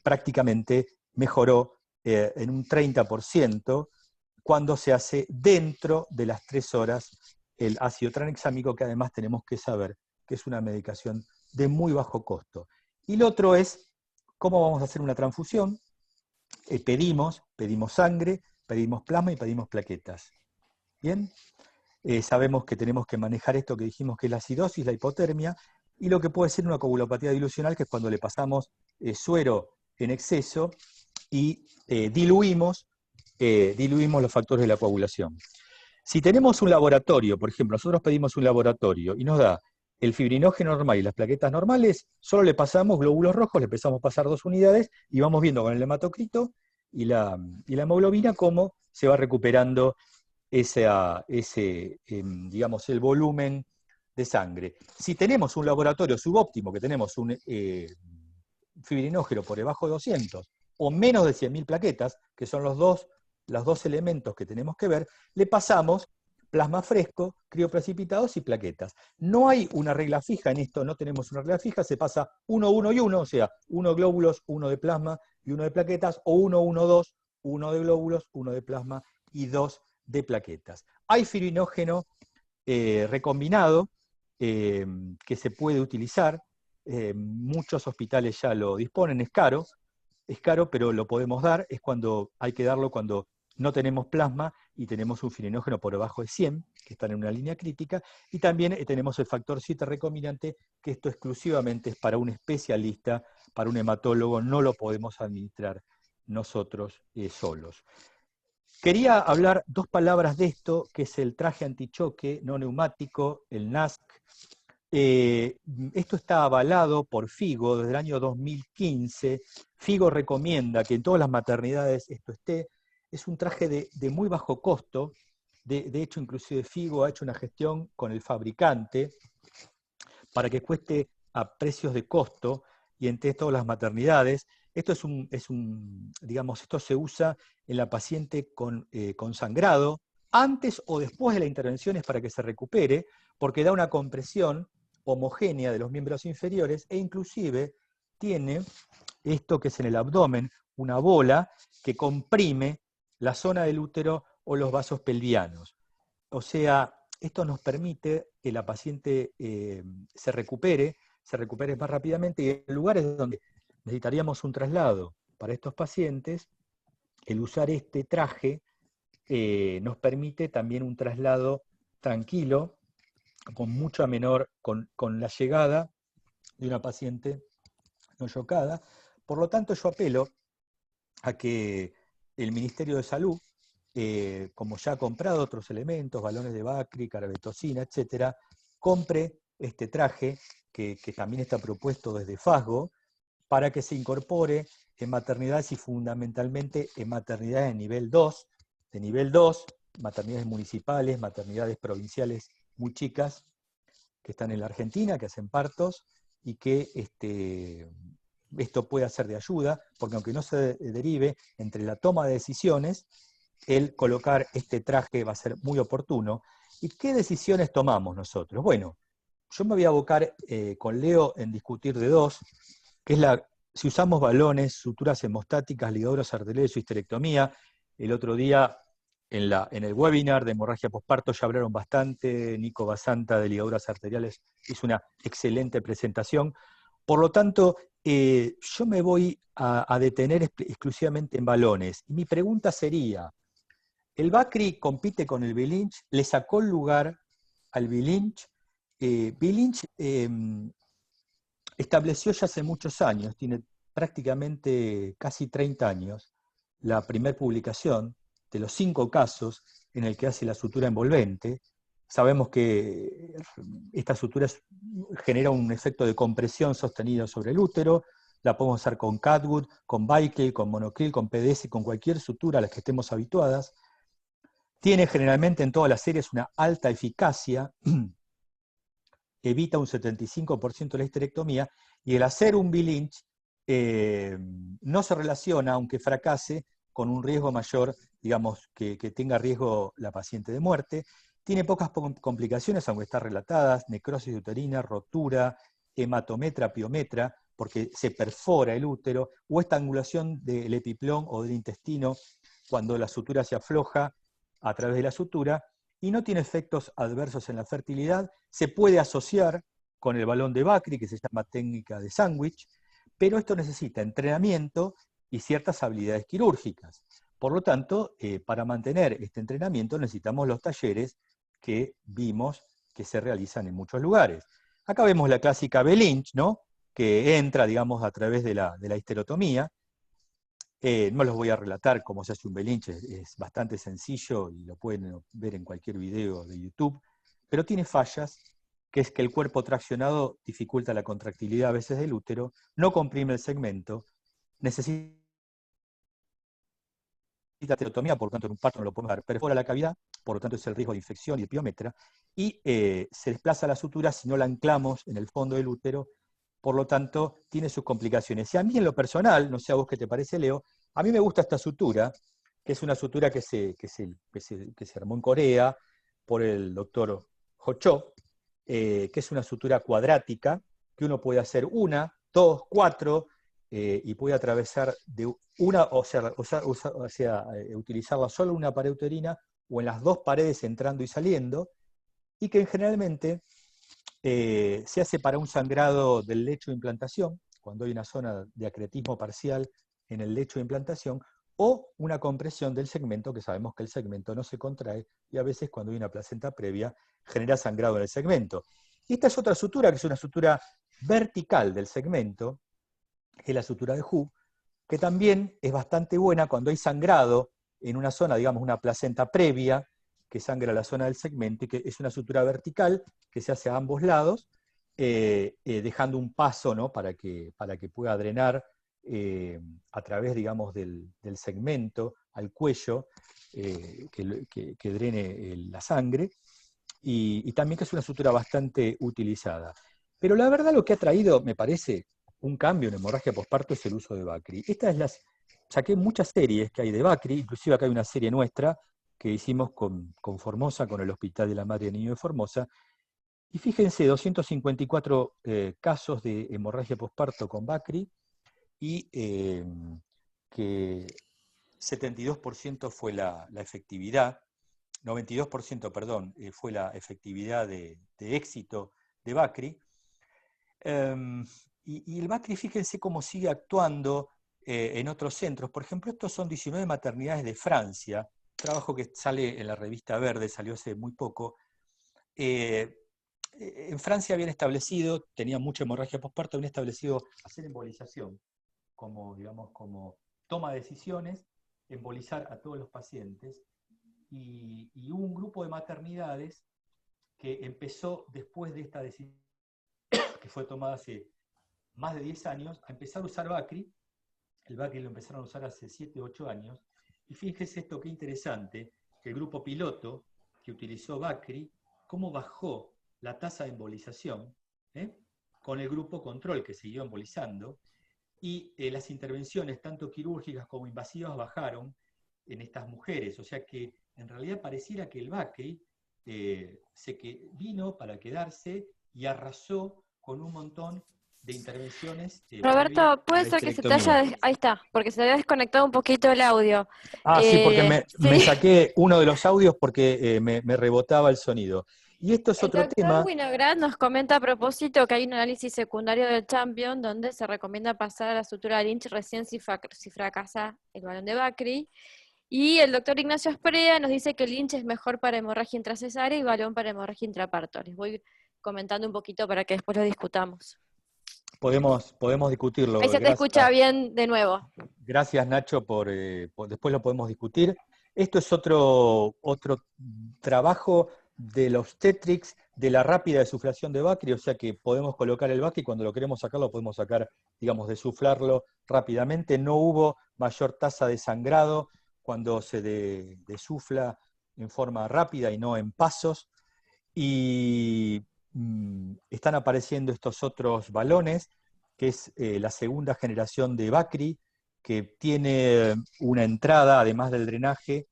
prácticamente mejoró en un 30% cuando se hace dentro de las 3 horas el ácido tranexámico, que además tenemos que saber que es una medicación de muy bajo costo. Y lo otro es cómo vamos a hacer una transfusión. Pedimos sangre, pedimos plasma y pedimos plaquetas. ¿Bien? Sabemos que tenemos que manejar esto que dijimos que es la acidosis, la hipotermia, y lo que puede ser una coagulopatía dilucional, que es cuando le pasamos suero en exceso y diluimos los factores de la coagulación. Si tenemos un laboratorio, por ejemplo, nosotros pedimos un laboratorio y nos da el fibrinógeno normal y las plaquetas normales, solo le pasamos glóbulos rojos, le empezamos a pasar 2 unidades y vamos viendo con el hematocrito y la hemoglobina cómo se va recuperando digamos, el volumen de sangre. Si tenemos un laboratorio subóptimo, que tenemos un fibrinógeno por debajo de 200 o menos de 100.000 plaquetas, que son los dos elementos que tenemos que ver, le pasamos plasma fresco, crioprecipitados y plaquetas. No hay una regla fija en esto, no tenemos una regla fija, se pasa 1, 1 y 1, o sea, 1 glóbulos, 1 de plasma y 1 de plaquetas, o 1, 1, 2, 1 de glóbulos, 1 de plasma y 2 de plaquetas. Hay fibrinógeno recombinado que se puede utilizar, muchos hospitales ya lo disponen, es caro, pero lo podemos dar, hay que darlo cuando no tenemos plasma y tenemos un fibrinógeno por debajo de 100, que están en una línea crítica, y también tenemos el factor 7 recombinante, que esto exclusivamente es para un especialista, para un hematólogo, no lo podemos administrar nosotros solos. Quería hablar 2 palabras de esto, que es el traje antichoque no neumático, el NASC. Esto está avalado por FIGO desde el año 2015. FIGO recomienda que en todas las maternidades esto esté. Es un traje de muy bajo costo. De hecho, inclusive FIGO ha hecho una gestión con el fabricante para que cueste a precios de costo y entre todas las maternidades. Esto digamos, esto se usa en la paciente con sangrado, antes o después de la intervención es para que se recupere, porque da una compresión homogénea de los miembros inferiores e inclusive tiene esto que es en el abdomen, una bola que comprime la zona del útero o los vasos pelvianos. O sea, esto nos permite que la paciente se recupere más rápidamente, y en lugares donde necesitaríamos un traslado para estos pacientes, el usar este traje nos permite también un traslado tranquilo, con mucha menor, con la llegada de una paciente no chocada. Por lo tanto, yo apelo a que el Ministerio de Salud, como ya ha comprado otros elementos, balones de Bacri, carbetocina, etc., compre este traje, que también está propuesto desde FASGO, para que se incorpore en maternidades y fundamentalmente en maternidades de nivel 2, maternidades municipales, maternidades provinciales muy chicas, que están en la Argentina, que hacen partos, y que esto puede ser de ayuda, porque aunque no se derive entre la toma de decisiones, el colocar este traje va a ser muy oportuno. ¿Y qué decisiones tomamos nosotros? Bueno, yo me voy a abocar con Leo en discutir de dos, que es si usamos balones, suturas hemostáticas, ligaduras arteriales o histerectomía. El otro día, en el webinar de hemorragia posparto, ya hablaron bastante. Nico Basanta de ligaduras arteriales hizo una excelente presentación. Por lo tanto, yo me voy a detener exclusivamente en balones. Y mi pregunta sería, ¿el Bacri compite con el Billinch? ¿Le sacó el lugar al Billinch? Billinch estableció ya hace muchos años, tiene prácticamente casi 30 años, la primera publicación de los 5 casos en el que hace la sutura envolvente. Sabemos que esta sutura genera un efecto de compresión sostenido sobre el útero. La podemos hacer con Catwood, con Bickel, con Monocril, con PDS, con cualquier sutura a la que estemos habituadas. Tiene generalmente en todas las series una alta eficacia, evita un 75% de la histerectomía, y el hacer un Billinch no se relaciona, aunque fracase, con un riesgo mayor, digamos, que tenga riesgo la paciente de muerte. Tiene pocas complicaciones, aunque están relatadas: necrosis uterina, rotura, hematometra, piometra, porque se perfora el útero, o estrangulación del epiplón o del intestino cuando la sutura se afloja a través de la sutura, y no tiene efectos adversos en la fertilidad. Se puede asociar con el balón de Bacri, que se llama técnica de sándwich, pero esto necesita entrenamiento y ciertas habilidades quirúrgicas. Por lo tanto, para mantener este entrenamiento necesitamos los talleres que vimos que se realizan en muchos lugares. Acá vemos la clásica Billinch, ¿no?, que entra, digamos, a través de la histerotomía. No los voy a relatar cómo se hace un Billinch, es bastante sencillo y lo pueden ver en cualquier video de YouTube, pero tiene fallas, que es que el cuerpo traccionado dificulta la contractilidad a veces del útero, no comprime el segmento, necesita histerotomía, por lo tanto en un parto no lo podemos dar, perfora la cavidad, por lo tanto es el riesgo de infección y el piometra, y se desplaza la sutura si no la anclamos en el fondo del útero. Por lo tanto, tiene sus complicaciones. Y a mí en lo personal, no sé a vos qué te parece, Leo, a mí me gusta esta sutura, que es una sutura que se armó en Corea por el doctor Ho Cho, que es una sutura cuadrática, que uno puede hacer 1, 2, 4, y puede atravesar de una, utilizarla solo en una pared uterina o en las 2 paredes entrando y saliendo, y que generalmente se hace para un sangrado del lecho de implantación, cuando hay una zona de acretismo parcial en el lecho de implantación, o una compresión del segmento, que sabemos que el segmento no se contrae, y a veces cuando hay una placenta previa genera sangrado en el segmento. Y esta es otra sutura, que es una sutura vertical del segmento, que es la sutura de Hu, que también es bastante buena cuando hay sangrado en una zona, digamos una placenta previa, que sangra la zona del segmento, y que es una sutura vertical que se hace a ambos lados, dejando un paso, ¿no?, para que pueda drenar a través, digamos, del segmento al cuello, que drene la sangre, y también que es una sutura bastante utilizada. Pero la verdad lo que ha traído, me parece, un cambio en hemorragia posparto es el uso de Bakri. Saqué muchas series que hay de Bakri, inclusive acá hay una serie nuestra que hicimos con Formosa, con el Hospital de la Madre y el Niño de Formosa, y fíjense, 254 casos de hemorragia posparto con Bakri, y que 72% fue la efectividad, 92%, perdón, fue la efectividad de éxito de Bakri. Y el Bakri, fíjense cómo sigue actuando en otros centros. Por ejemplo, estos son 19 maternidades de Francia, trabajo que sale en la revista Verde, salió hace muy poco. En Francia habían establecido, tenían mucha hemorragia posparto, habían establecido hacer embolización como, digamos, como toma de decisiones, embolizar a todos los pacientes. Y hubo un grupo de maternidades que empezó después de esta decisión, que fue tomada hace más de 10 años, a empezar a usar Bakri. El Bakri lo empezaron a usar hace 7, 8 años. Y fíjense esto qué interesante, que el grupo piloto que utilizó Bakri, cómo bajó la tasa de embolización, con el grupo control que siguió embolizando, y las intervenciones, tanto quirúrgicas como invasivas, bajaron en estas mujeres. O sea que en realidad pareciera que el Bakri vino para quedarse y arrasó con un montón de intervenciones. Roberto, puede ser que se te haya... Ahí está, porque se había desconectado un poquito el audio. Sí, porque sí. me saqué uno de los audios porque me rebotaba el sonido. Y esto es otro tema. El doctor Winograd nos comenta a propósito que hay un análisis secundario del Champion donde se recomienda pasar a la sutura de Lynch recién si fracasa el balón de Bakri. Y el doctor Ignacio Asprea nos dice que Lynch es mejor para hemorragia intracesárea y balón para hemorragia intraparto. Les voy comentando un poquito para que después lo discutamos. Podemos discutirlo. Ahí se te escucha bien de nuevo. Gracias, Nacho, por después lo podemos discutir. Esto es otro trabajo de los Tetrix, de la rápida desuflación de Bakri, o sea que podemos colocar el Bakri, cuando lo queremos sacar, lo podemos sacar, digamos, desuflarlo rápidamente. No hubo mayor tasa de sangrado cuando se desufla en forma rápida y no en pasos. Y están apareciendo estos otros balones, que es la segunda generación de Bakri, que tiene una entrada, además del drenaje,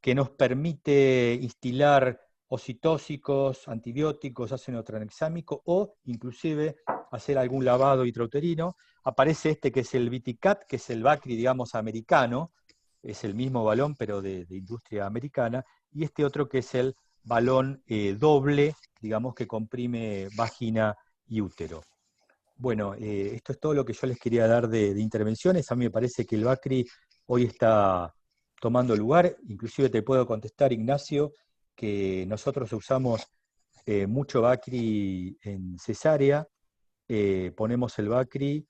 que nos permite instilar ocitóxicos, antibióticos, ácido tranexámico o inclusive hacer algún lavado intrauterino. Aparece este que es el Viticat, que es el Bakri, digamos, americano, es el mismo balón pero de industria americana, y este otro que es el balón doble, digamos, que comprime vagina y útero. Bueno, esto es todo lo que yo les quería dar de intervenciones. A mí me parece que el Bakri hoy está tomando lugar. Inclusive te puedo contestar, Ignacio, que nosotros usamos mucho Bakri en cesárea. Ponemos el Bakri,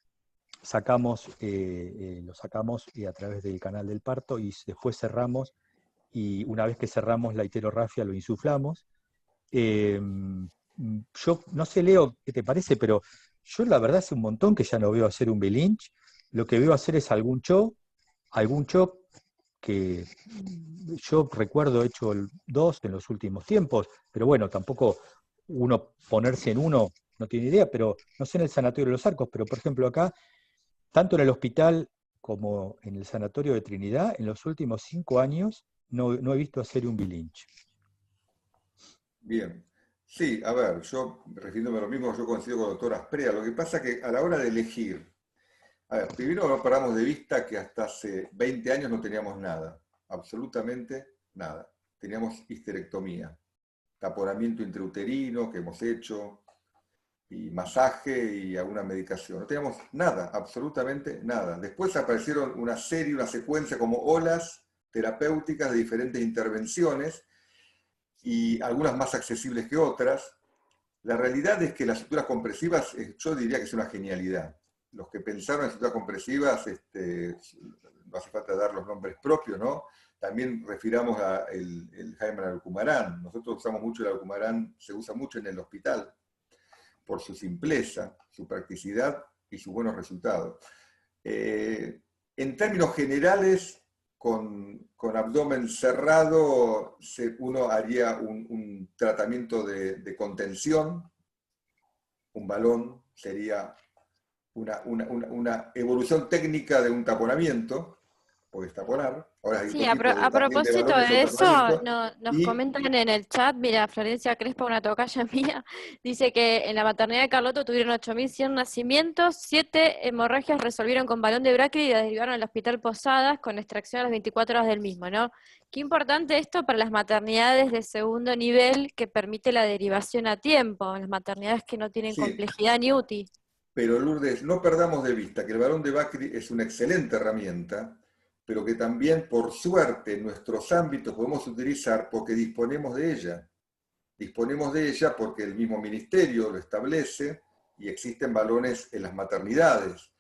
lo sacamos a través del canal del parto y después cerramos. Y una vez que cerramos la hiterorrafia lo insuflamos. Yo no sé, Leo, qué te parece, pero yo la verdad hace un montón que ya no veo hacer un Belinch. Lo que veo hacer es algún shock que yo recuerdo hecho 2 en los últimos tiempos, pero bueno, tampoco uno ponerse en uno no tiene idea, pero no sé en el Sanatorio de los Arcos, pero por ejemplo acá, tanto en el hospital como en el Sanatorio de Trinidad, en los últimos 5 años no he visto hacer un Belinch. Bien. Sí, a ver, yo refiriéndome a lo mismo, yo coincido con el doctor Asprea. Lo que pasa es que a la hora de elegir, a ver, primero no perdamos de vista que hasta hace 20 años no teníamos nada, absolutamente nada. Teníamos histerectomía, taponamiento intrauterino que hemos hecho, y masaje y alguna medicación. No teníamos nada, absolutamente nada. Después aparecieron una secuencia como olas terapéuticas de diferentes intervenciones, y algunas más accesibles que otras. La realidad es que las suturas compresivas, yo diría que es una genialidad. Los que pensaron en suturas compresivas, no hace falta dar los nombres propios, ¿no? También refiramos a el Jaime Alcumarán. Nosotros usamos mucho el Alcumarán, se usa mucho en el hospital. por su simpleza, su practicidad y sus buenos resultados. En términos generales, con abdomen cerrado, uno haría un tratamiento de contención, un balón sería una evolución técnica de un taponamiento, o destaponar. Ahora hay Sí, otro tipo a también de propósito balones o de eso, taponamiento. nos Y comentan en el chat, mira, Florencia Crespa, una tocaya mía, dice que en la maternidad de Carlotto tuvieron 8.100 nacimientos, 7 hemorragias resolvieron con balón de Brachy y derivaron al hospital Posadas con extracción a las 24 horas del mismo, ¿no? Qué importante esto para las maternidades de segundo nivel que permite la derivación a tiempo, las maternidades que no tienen sí, complejidad ni UTI. pero Lourdes, no perdamos de vista que el balón de Brachy es una excelente herramienta, pero que también, por suerte, en nuestros ámbitos podemos utilizar porque disponemos de ella. Disponemos de ella porque el mismo ministerio lo establece y existen balones en las maternidades.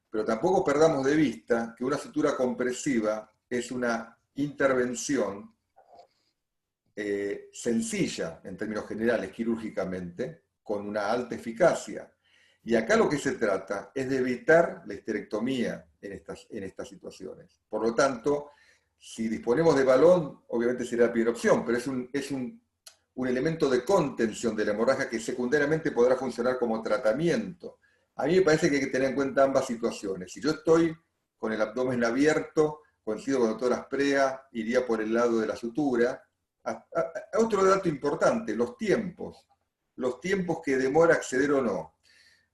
Pero tampoco perdamos de vista que una sutura compresiva es una intervención sencilla, en términos generales, quirúrgicamente, con una alta eficacia. Y acá lo que se trata es de evitar la histerectomía en estas situaciones. Por lo tanto, si disponemos de balón, obviamente será la primera opción, pero es un elemento de contención de la hemorragia que secundariamente podrá funcionar como tratamiento. A mí me parece que hay que tener en cuenta ambas situaciones. Si yo estoy con el abdomen abierto, coincido con la doctora Asprea, iría por el lado de la sutura. Otro dato importante, los tiempos que demora acceder o no.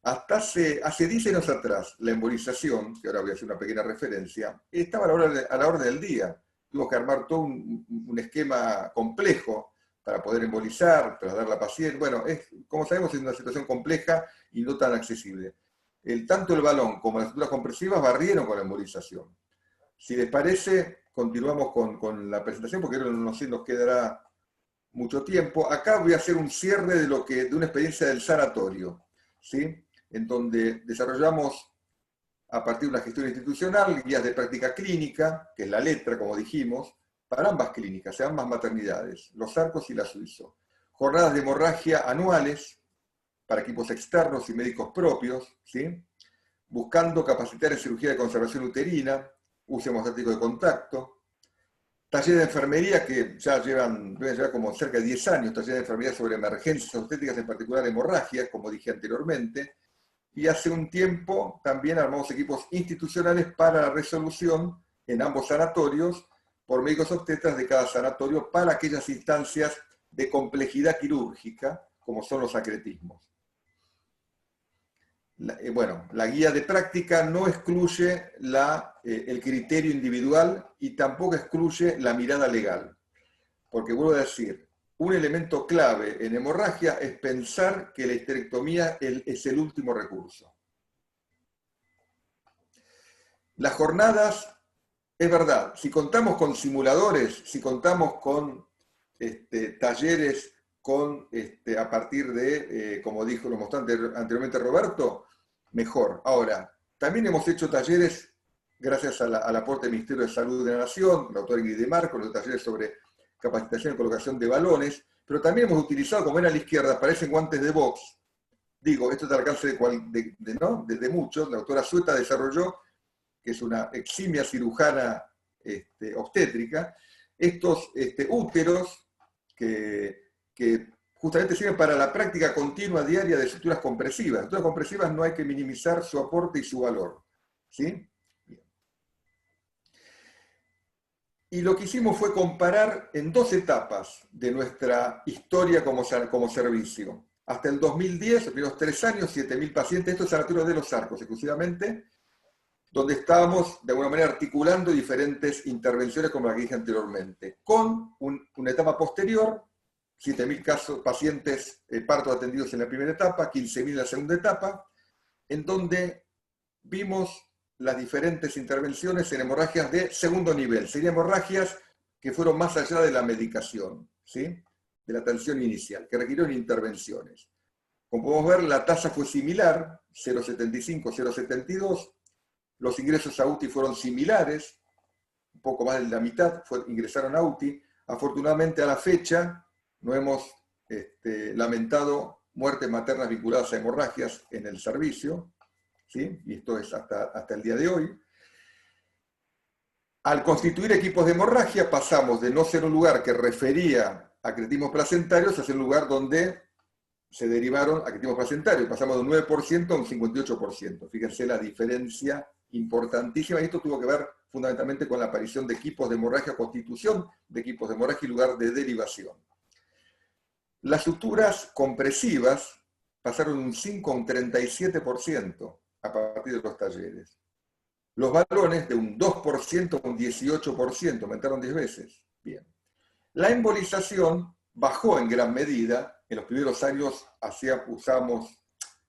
Hasta hace 10 años atrás, la embolización, que ahora voy a hacer una pequeña referencia, estaba a la orden del día. Tuvimos que armar todo un esquema complejo para poder embolizar, trasladar a la paciente. Bueno, como sabemos, es una situación compleja y no tan accesible. Tanto el balón como las suturas compresivas barrieron con la embolización. Si les parece, continuamos con la presentación, porque no sé, nos quedará mucho tiempo. Acá voy a hacer un cierre de una experiencia del sanatorio, ¿sí? En donde desarrollamos, a partir de una gestión institucional, guías de práctica clínica, que es la letra, como dijimos, para ambas clínicas, ambas maternidades, Los Arcos y la Suizo. Jornadas de hemorragia anuales para equipos externos y médicos propios, ¿sí? Buscando capacitar en cirugía de conservación uterina, uso hemostático de contacto, taller de enfermería que ya deben llevar como cerca de 10 años, taller de enfermería sobre emergencias obstétricas, en particular hemorragias, como dije anteriormente, y hace un tiempo también armamos equipos institucionales para la resolución en ambos sanatorios por médicos obstetras de cada sanatorio para aquellas instancias de complejidad quirúrgica, como son los acretismos. Bueno, la guía de práctica no excluye el criterio individual y tampoco excluye la mirada legal. Porque vuelvo a decir, un elemento clave en hemorragia es pensar que la histerectomía es el último recurso. Las jornadas, es verdad, si contamos con simuladores, si contamos con talleres a partir de, como dijo, lo mostró anteriormente Roberto, mejor. Ahora, también hemos hecho talleres, gracias al aporte del Ministerio de Salud de la Nación, la doctora Ingrid de Marco, los talleres sobre capacitación y colocación de balones, pero también hemos utilizado, como ven a la izquierda, parecen guantes de box. Digo, esto está al alcance de muchos. La doctora Sueta desarrolló, que es una eximia cirujana obstétrica, estos úteros que justamente sirven para la práctica continua diaria de suturas compresivas. Las suturas compresivas no hay que minimizar su aporte y su valor, ¿sí? Y lo que hicimos fue comparar en 2 etapas de nuestra historia como servicio. Hasta el 2010, los primeros 3 años, 7.000 pacientes, esto es sanatorio de Los Arcos exclusivamente, donde estábamos de alguna manera articulando diferentes intervenciones como la que dije anteriormente, con una etapa posterior, 7.000 pacientes parto atendidos en la primera etapa, 15.000 en la segunda etapa, en donde vimos las diferentes intervenciones en hemorragias de segundo nivel. Serían hemorragias que fueron más allá de la medicación, ¿sí? De la atención inicial, que requirieron intervenciones. Como podemos ver, la tasa fue similar, 0,75, 0,72. Los ingresos a UTI fueron similares, un poco más de la mitad ingresaron a UTI. Afortunadamente, a la fecha, no hemos lamentado muertes maternas vinculadas a hemorragias en el servicio, ¿sí? Y esto es hasta el día de hoy. Al constituir equipos de hemorragia, pasamos de no ser un lugar que refería a cretismos placentarios a ser un lugar donde se derivaron a cretismos placentarios. Pasamos de un 9% a un 58%. Fíjense la diferencia importantísima. Y esto tuvo que ver fundamentalmente con la aparición de equipos de hemorragia, constitución de equipos de hemorragia y lugar de derivación. Las suturas compresivas pasaron de un 5 a un 37% a partir de los talleres. Los balones de un 2% a un 18%, aumentaron 10 veces. Bien. La embolización bajó en gran medida. En los primeros años usábamos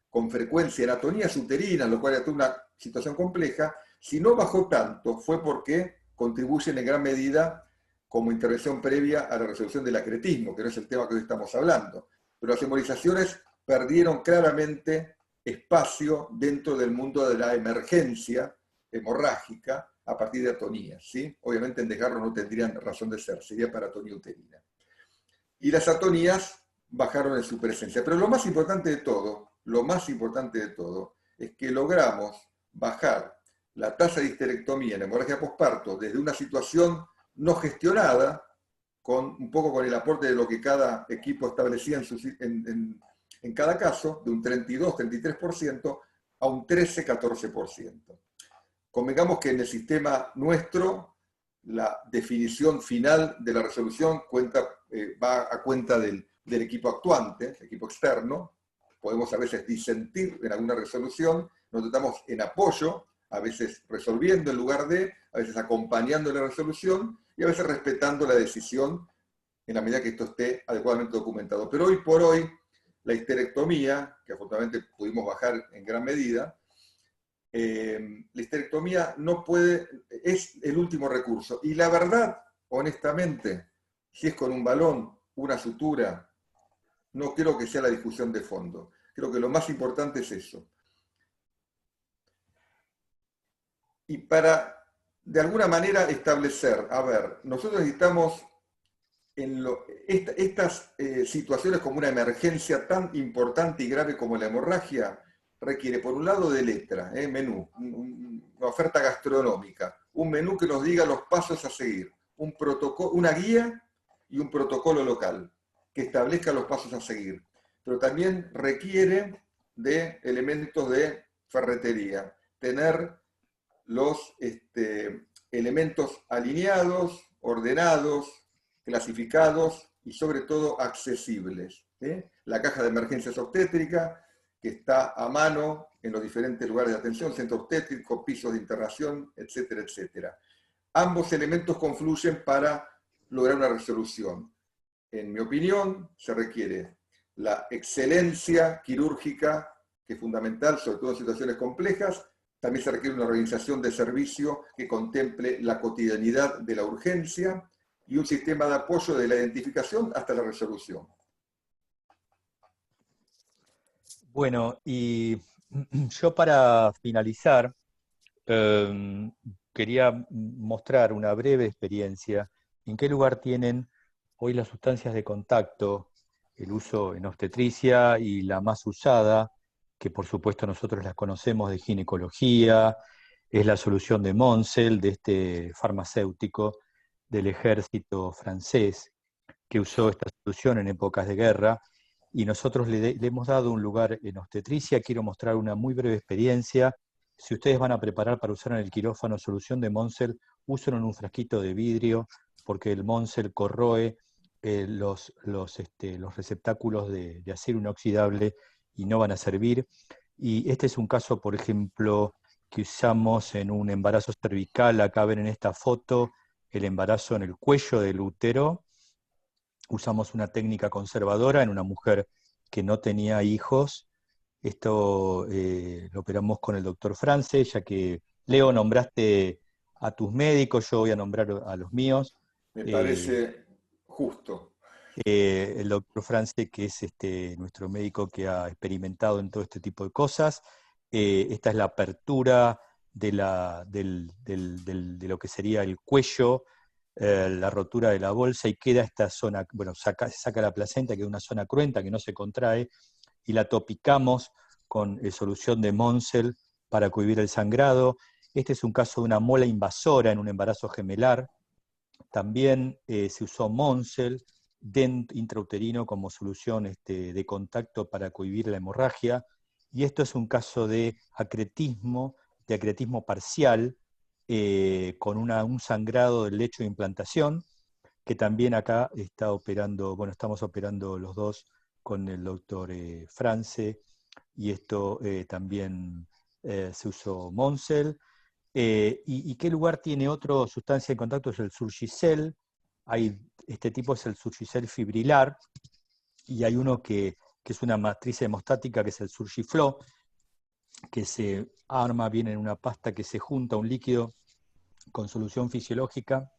con frecuencia anatonías uterinas, lo cual era toda una situación compleja. Si no bajó tanto, fue porque contribuyen en gran medida como intervención previa a la resolución del acretismo, que no es el tema que hoy estamos hablando. Pero las embolizaciones perdieron claramente espacio dentro del mundo de la emergencia hemorrágica a partir de atonías, ¿sí? Obviamente en desgarro no tendrían razón de ser, sería para atonía uterina. Y las atonías bajaron en su presencia. Pero lo más importante de todo, es que logramos bajar la tasa de histerectomía en hemorragia posparto desde una situación no gestionada, un poco con el aporte de lo que cada equipo establecía en cada caso, de un 32-33% a un 13-14%. Convengamos que en el sistema nuestro, la definición final de la resolución va a cuenta del equipo actuante, el equipo externo. Podemos a veces disentir en alguna resolución, nos estamos en apoyo, a veces resolviendo en lugar de, a veces acompañando la resolución y a veces respetando la decisión en la medida que esto esté adecuadamente documentado. Pero hoy por hoy, la histerectomía, que afortunadamente pudimos bajar en gran medida, la histerectomía es el último recurso. Y la verdad, honestamente, si es con un balón, una sutura, no creo que sea la discusión de fondo. Creo que lo más importante es eso. Y para, de alguna manera, establecer, a ver, nosotros necesitamos estas situaciones como una emergencia tan importante y grave como la hemorragia, requiere, por un lado, de letra, menú, una oferta gastronómica, un menú que nos diga los pasos a seguir, una guía y un protocolo local que establezca los pasos a seguir. Pero también requiere de elementos de ferretería, tener los elementos alineados, ordenados, clasificados y sobre todo accesibles. La caja de emergencias obstétrica, que está a mano en los diferentes lugares de atención, centro obstétrico, pisos de internación, etcétera, etcétera. Ambos elementos confluyen para lograr una resolución. En mi opinión, se requiere la excelencia quirúrgica, que es fundamental, sobre todo en situaciones complejas. También se requiere una organización de servicio que contemple la cotidianidad de la urgencia y un sistema de apoyo de la identificación hasta la resolución. Bueno, y yo para finalizar, quería mostrar una breve experiencia en qué lugar tienen hoy las sustancias de contacto, el uso en obstetricia y la más usada, que por supuesto nosotros las conocemos de ginecología, es la solución de Moncel, de este farmacéutico del ejército francés, que usó esta solución en épocas de guerra, y nosotros le hemos dado un lugar en obstetricia. Quiero mostrar una muy breve experiencia. Si ustedes van a preparar para usar en el quirófano solución de Moncel, úsenlo en un frasquito de vidrio, porque el Moncel corroe los receptáculos de acero inoxidable y no van a servir. Y este es un caso, por ejemplo, que usamos en un embarazo cervical. Acá ven en esta foto el embarazo en el cuello del útero. Usamos una técnica conservadora en una mujer que no tenía hijos. Esto lo operamos con el doctor France, ya que, Leo, nombraste a tus médicos, yo voy a nombrar a los míos. Me parece justo. El doctor France, que es nuestro médico que ha experimentado en todo este tipo de cosas. Esta es la apertura de lo que sería el cuello, la rotura de la bolsa, y queda esta zona, bueno, saca la placenta, que es una zona cruenta que no se contrae, y la topicamos con solución de Monsell para cohibir el sangrado. Este es un caso de una mola invasora en un embarazo gemelar. También se usó Monsell intrauterino como solución de contacto para cohibir la hemorragia. Y esto es un caso de acretismo parcial, con un sangrado del lecho de implantación, que también acá está operando, bueno, estamos operando los dos con el doctor France, y esto también se usó Monsell. ¿Y qué lugar tiene otra sustancia de contacto? Es el Surgicel. Este tipo es el Surgicel fibrilar, y hay uno que es una matriz hemostática, que es el Surgiflo, que se arma bien en una pasta que se junta un líquido con solución fisiológica.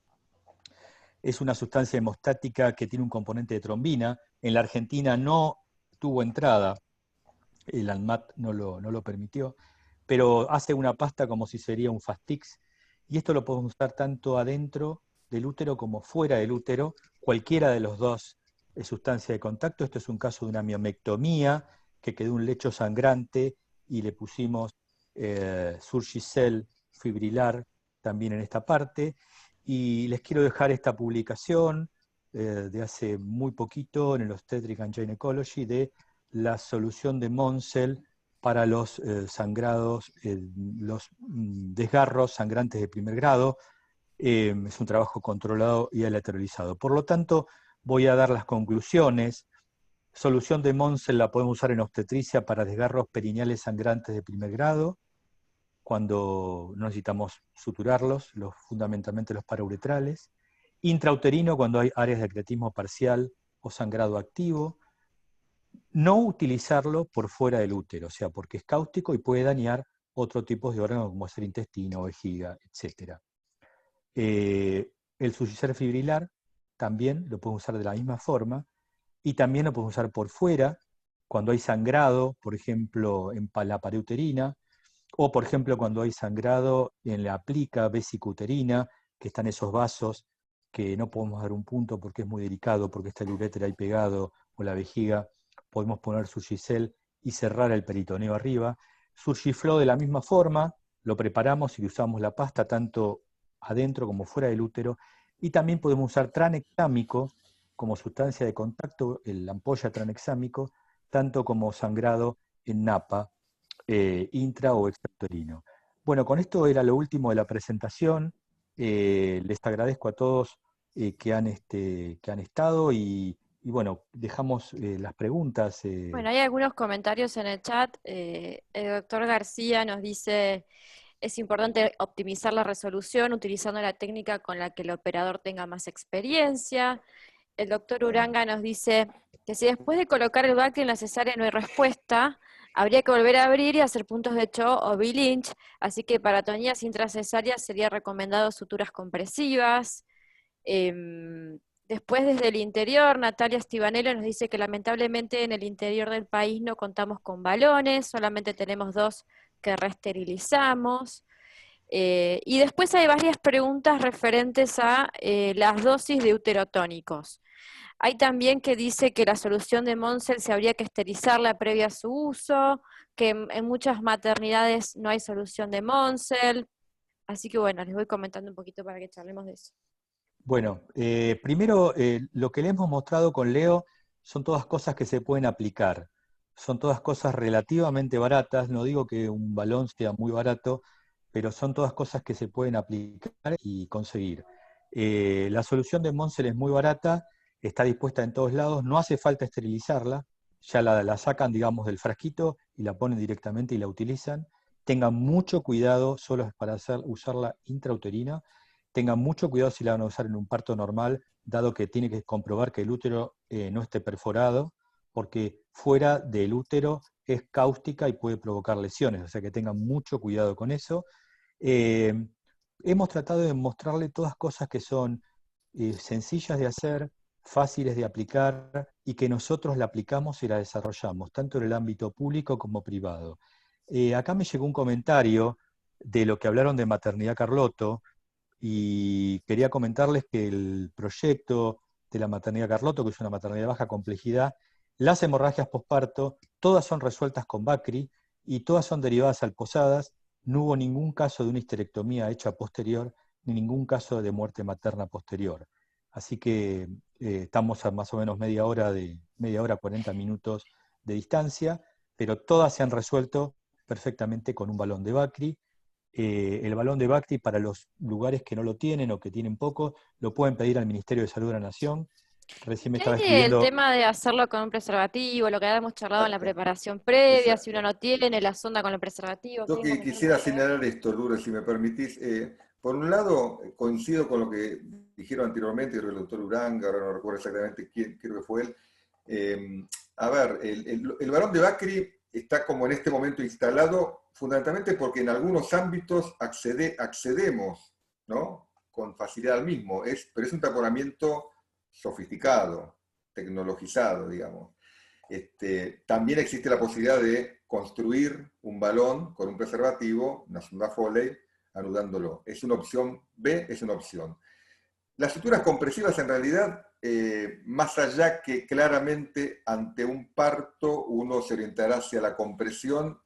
Es una sustancia hemostática que tiene un componente de trombina. En la Argentina no tuvo entrada, el ANMAT no lo permitió, pero hace una pasta como si sería un Fastix, y esto lo podemos usar tanto adentro del útero como fuera del útero, cualquiera de los dos sustancias de contacto. Esto es un caso de una miomectomía, que quedó un lecho sangrante y le pusimos Surgicel fibrilar también en esta parte. Y les quiero dejar esta publicación de hace muy poquito en el Obstetric and Gynecology de la solución de Monsell para los sangrados, los desgarros sangrantes de primer grado. Es un trabajo controlado y aleatoralizado. Por lo tanto, voy a dar las conclusiones. Solución de Monsell la podemos usar en obstetricia para desgarros perineales sangrantes de primer grado, cuando no necesitamos suturarlos, fundamentalmente los parauretrales. Intrauterino, cuando hay áreas de acretismo parcial o sangrado activo. No utilizarlo por fuera del útero, o sea, porque es cáustico y puede dañar otro tipo de órganos como es el intestino, vejiga, etc. El Surgicel fibrilar también lo podemos usar de la misma forma, y también lo podemos usar por fuera, cuando hay sangrado, por ejemplo, en la pared uterina, o por ejemplo cuando hay sangrado en la plica vesico-uterina, que están esos vasos que no podemos dar un punto porque es muy delicado, porque está el uréter ahí pegado, o la vejiga. Podemos poner Surgicel y cerrar el peritoneo arriba. Surgiflo de la misma forma, lo preparamos y usamos la pasta tanto adentro como fuera del útero. Y también podemos usar tranexámico como sustancia de contacto, la ampolla tranexámico, tanto como sangrado en napa, intra o extrauterino. Bueno, con esto era lo último de la presentación. Les agradezco a todos que han estado, y bueno, dejamos las preguntas. Bueno, hay algunos comentarios en el chat. El doctor García nos dice: es importante optimizar la resolución utilizando la técnica con la que el operador tenga más experiencia. El doctor Uranga nos dice que si después de colocar el Bacti en la cesárea no hay respuesta, habría que volver a abrir y hacer puntos de Cho o B-Lynch, así que para atonías intracesáreas sería recomendado suturas compresivas. Después, desde el interior, Natalia Stivanello nos dice que lamentablemente en el interior del país no contamos con balones, solamente tenemos 2 que reesterilizamos. Y después hay varias preguntas referentes a las dosis de uterotónicos. Hay también que dice que la solución de Monsell se habría que esterilizarla previa a su uso, que en muchas maternidades no hay solución de Monsell. Así que bueno, les voy comentando un poquito para que charlemos de eso. Bueno, primero, lo que le hemos mostrado con Leo son todas cosas que se pueden aplicar. Son todas cosas relativamente baratas. No digo que un balón sea muy barato, pero son todas cosas que se pueden aplicar y conseguir. La solución de Monsell es muy barata, está dispuesta en todos lados, no hace falta esterilizarla, ya la sacan, digamos, del frasquito y la ponen directamente y la utilizan. Tengan mucho cuidado, solo es para usarla intrauterina. Tengan mucho cuidado si la van a usar en un parto normal, dado que tiene que comprobar que el útero no esté perforado, porque fuera del útero es cáustica y puede provocar lesiones, o sea que tengan mucho cuidado con eso. Hemos tratado de mostrarle todas cosas que son sencillas de hacer, fáciles de aplicar, y que nosotros la aplicamos y la desarrollamos, tanto en el ámbito público como privado. Acá me llegó un comentario de lo que hablaron de maternidad Carlotto, y quería comentarles que el proyecto de la maternidad Carlotto, que es una maternidad de baja complejidad, las hemorragias posparto, todas son resueltas con Bacri y todas son derivadas al posadas. No hubo ningún caso de una histerectomía hecha posterior, ni ningún caso de muerte materna posterior. Así que estamos a más o menos media hora, 40 minutos de distancia, pero todas se han resuelto perfectamente con un balón de Bacri. El balón de Bacri, para los lugares que no lo tienen o que tienen poco, lo pueden pedir al Ministerio de Salud de la Nación. Recién me ¿Qué hay estaba del escribiendo... tema de hacerlo con un preservativo, lo que habíamos charlado en la Exacto, preparación previa, si uno exacto. no tiene la sonda con el preservativo? Yo ¿Seguimos que en el quisiera mismo nivel? señalar esto, Lourdes, si me permitís. Por un lado, coincido con lo que dijeron anteriormente, creo que el doctor Uranga, ahora no recuerdo exactamente quién, creo que fue él. A ver, el balón de Bacri está como en este momento instalado fundamentalmente porque en algunos ámbitos accedemos, ¿no?, con facilidad al mismo, pero es un taponamiento sofisticado, tecnologizado, digamos. También existe la posibilidad de construir un balón con un preservativo, una sonda Foley, anudándolo. Es una opción B, es una opción. Las suturas compresivas en realidad, más allá que claramente ante un parto uno se orientará hacia la compresión,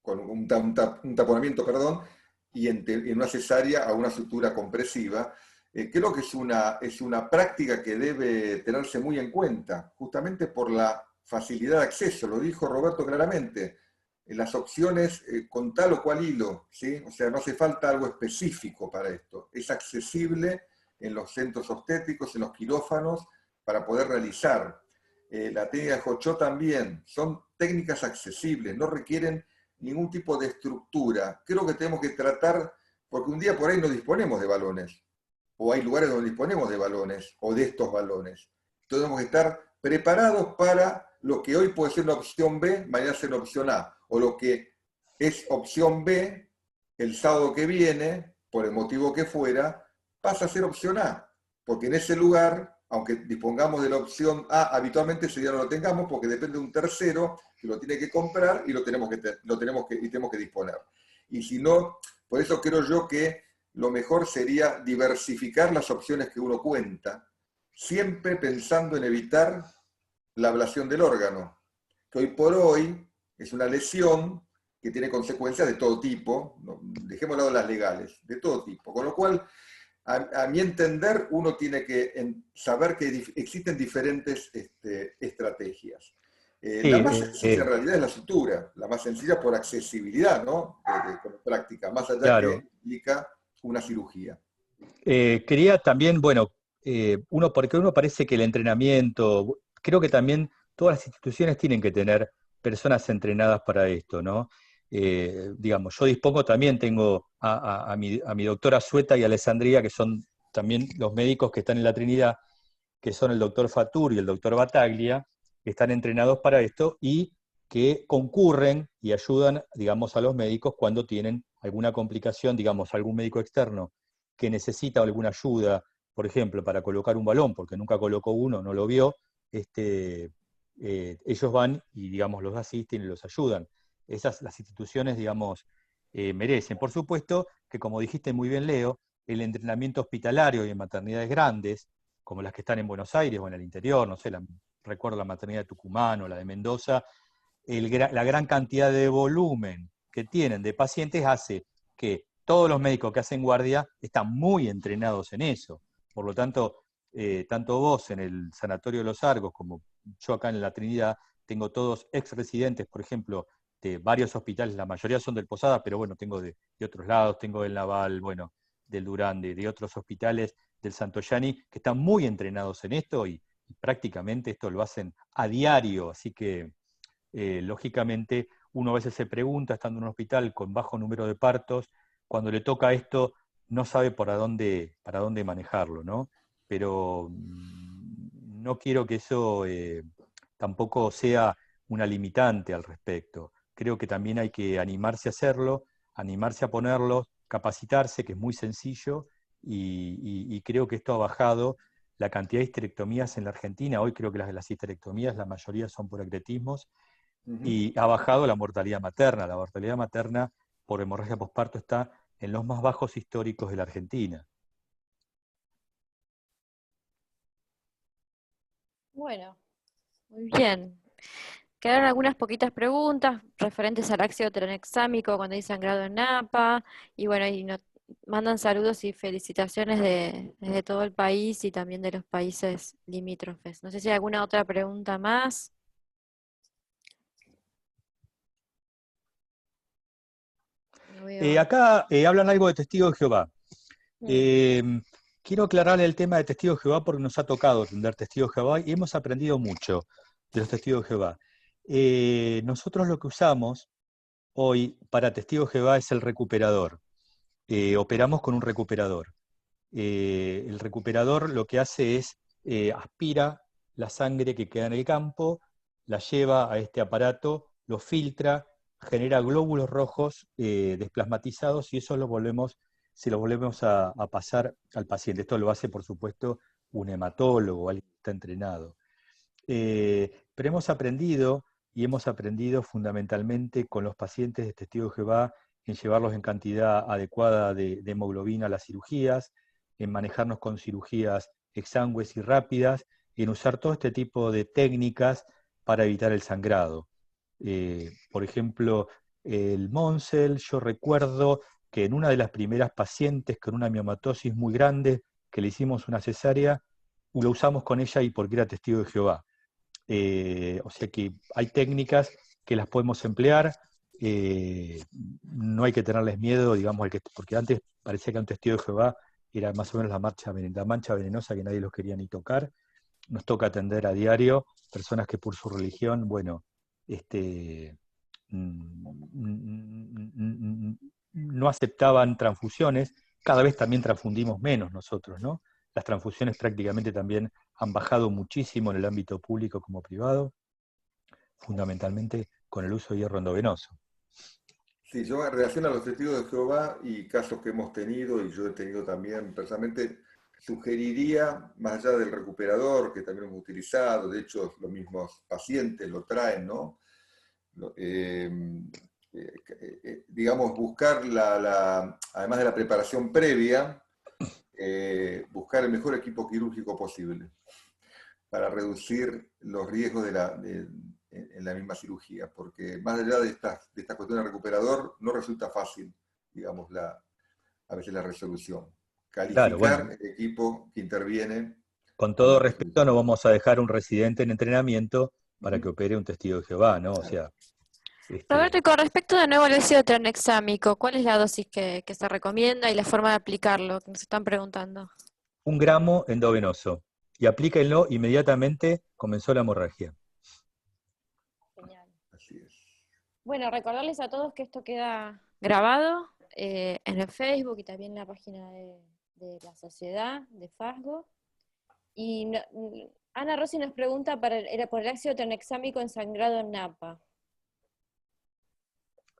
con un taponamiento, perdón, y en una cesárea a una sutura compresiva. Creo que es una práctica que debe tenerse muy en cuenta, justamente por la facilidad de acceso, lo dijo Roberto claramente, las opciones con tal o cual hilo, ¿sí? O sea, no hace falta algo específico para esto, es accesible en los centros obstétricos, en los quirófanos, para poder realizar. La técnica de Jochó también, son técnicas accesibles, no requieren ningún tipo de estructura. Creo que tenemos que tratar, porque un día por ahí no disponemos de balones, o hay lugares donde disponemos de balones, o de estos balones. Entonces tenemos que estar preparados para lo que hoy puede ser una opción B, mañana ser una opción A, o lo que es opción B, el sábado que viene, por el motivo que fuera, pasa a ser opción A, porque en ese lugar, aunque dispongamos de la opción A, habitualmente ese día no lo tengamos, porque depende de un tercero que lo tiene que comprar y tenemos que disponer. Y si no, por eso creo yo que lo mejor sería diversificar las opciones que uno cuenta, siempre pensando en evitar la ablación del órgano, que hoy por hoy es una lesión que tiene consecuencias de todo tipo, ¿no? Dejemos de lado las legales, de todo tipo, con lo cual, a mi entender, uno tiene que saber que existen diferentes estrategias. La más sencilla en realidad es la sutura, la más sencilla por accesibilidad, ¿no?, como práctica, más allá Claro. que implica una cirugía. Quería también, bueno, porque uno parece que el entrenamiento, creo que también todas las instituciones tienen que tener personas entrenadas para esto, ¿no? Digamos, yo dispongo también, tengo a mi doctora Sueta y Alessandría, que son también los médicos que están en la Trinidad, que son el doctor Fatur y el doctor Bataglia, que están entrenados para esto y que concurren y ayudan, digamos, a los médicos cuando tienen alguna complicación, digamos, algún médico externo que necesita alguna ayuda, por ejemplo, para colocar un balón, porque nunca colocó uno, no lo vio, ellos van y, digamos, los asisten y los ayudan. Las instituciones, digamos, merecen. Por supuesto que, como dijiste muy bien, Leo, el entrenamiento hospitalario y en maternidades grandes, como las que están en Buenos Aires o en el interior, no sé, recuerdo la maternidad de Tucumán o la de Mendoza, la gran cantidad de volumen que tienen de pacientes hace que todos los médicos que hacen guardia están muy entrenados en eso. Por lo tanto, tanto vos en el Sanatorio de los Argos como yo acá en la Trinidad, tengo todos ex residentes, por ejemplo, de varios hospitales, la mayoría son del Posada, pero bueno, tengo de otros lados, tengo del Naval, bueno, del Durán, de otros hospitales, del Santoyani, que están muy entrenados en esto y prácticamente esto lo hacen a diario, así que lógicamente uno a veces se pregunta, estando en un hospital con bajo número de partos, cuando le toca esto, no sabe para dónde manejarlo, ¿no? Pero no quiero que eso tampoco sea una limitante al respecto. Creo que también hay que animarse a hacerlo, animarse a ponerlo, capacitarse, que es muy sencillo, y creo que esto ha bajado la cantidad de histerectomías en la Argentina. Hoy creo que las histerectomías, la mayoría son por acretismos, y ha bajado la mortalidad materna. La mortalidad materna por hemorragia posparto está en los más bajos históricos de la Argentina. Bueno, Muy bien. Quedaron algunas poquitas preguntas referentes al ácido tranexámico cuando hay sangrado en Napa, y bueno, mandan saludos y felicitaciones desde todo el país y también de los países limítrofes. No sé si hay alguna otra pregunta más. No veo. Acá hablan algo de testigos de Jehová. Mm. Quiero aclararle el tema de testigos de Jehová porque nos ha tocado atender testigos de Jehová y hemos aprendido mucho de los testigos de Jehová. Nosotros lo que usamos hoy para testigos de Jehová es el recuperador. Operamos con un recuperador. El recuperador lo que hace es aspira la sangre que queda en el campo, la lleva a este aparato, lo filtra, genera glóbulos rojos desplasmatizados y eso se lo volvemos a pasar al paciente. Esto lo hace, por supuesto, un hematólogo, alguien que está entrenado. Pero hemos aprendido fundamentalmente con los pacientes de Testigos de Jehová en llevarlos en cantidad adecuada de hemoglobina a las cirugías, en manejarnos con cirugías exangües y rápidas, en usar todo este tipo de técnicas para evitar el sangrado. Por ejemplo, el Monsel, yo recuerdo que en una de las primeras pacientes con una miomatosis muy grande, que le hicimos una cesárea, lo usamos con ella y porque era testigo de Jehová. O sea que hay técnicas que las podemos emplear, no hay que tenerles miedo, digamos, porque antes parecía que un testigo de Jehová era más o menos la mancha venenosa que nadie los quería ni tocar. Nos toca atender a diario personas que por su religión, bueno, no aceptaban transfusiones, cada vez también transfundimos menos nosotros, ¿no? Las transfusiones prácticamente también han bajado muchísimo en el ámbito público como privado, fundamentalmente con el uso de hierro endovenoso. Sí, yo en relación a los testigos de Jehová y casos que hemos tenido, y yo he tenido también personalmente, sugeriría, más allá del recuperador que también hemos utilizado, de hecho los mismos pacientes lo traen, ¿no? Digamos, buscar además de la preparación previa, buscar el mejor equipo quirúrgico posible para reducir los riesgos en la misma cirugía, porque más allá de esta cuestión del recuperador, no resulta fácil, digamos, a veces la resolución. Calificar Claro, bueno, el equipo que interviene. Con todo respeto, no vamos a dejar un residente en entrenamiento para que opere un testigo de Jehová, ¿no? O sea, Roberto, y con respecto de nuevo al ácido tranexámico, ¿cuál es la dosis que se recomienda y la forma de aplicarlo? Que nos están preguntando. 1 gramo endovenoso. Y aplíquenlo inmediatamente, comenzó la hemorragia. Genial. Así es. Bueno, recordarles a todos que esto queda grabado en el Facebook y también en la página de la sociedad de FASGO. Y Ana Rossi nos pregunta era por el ácido tranexámico ensangrado en Napa.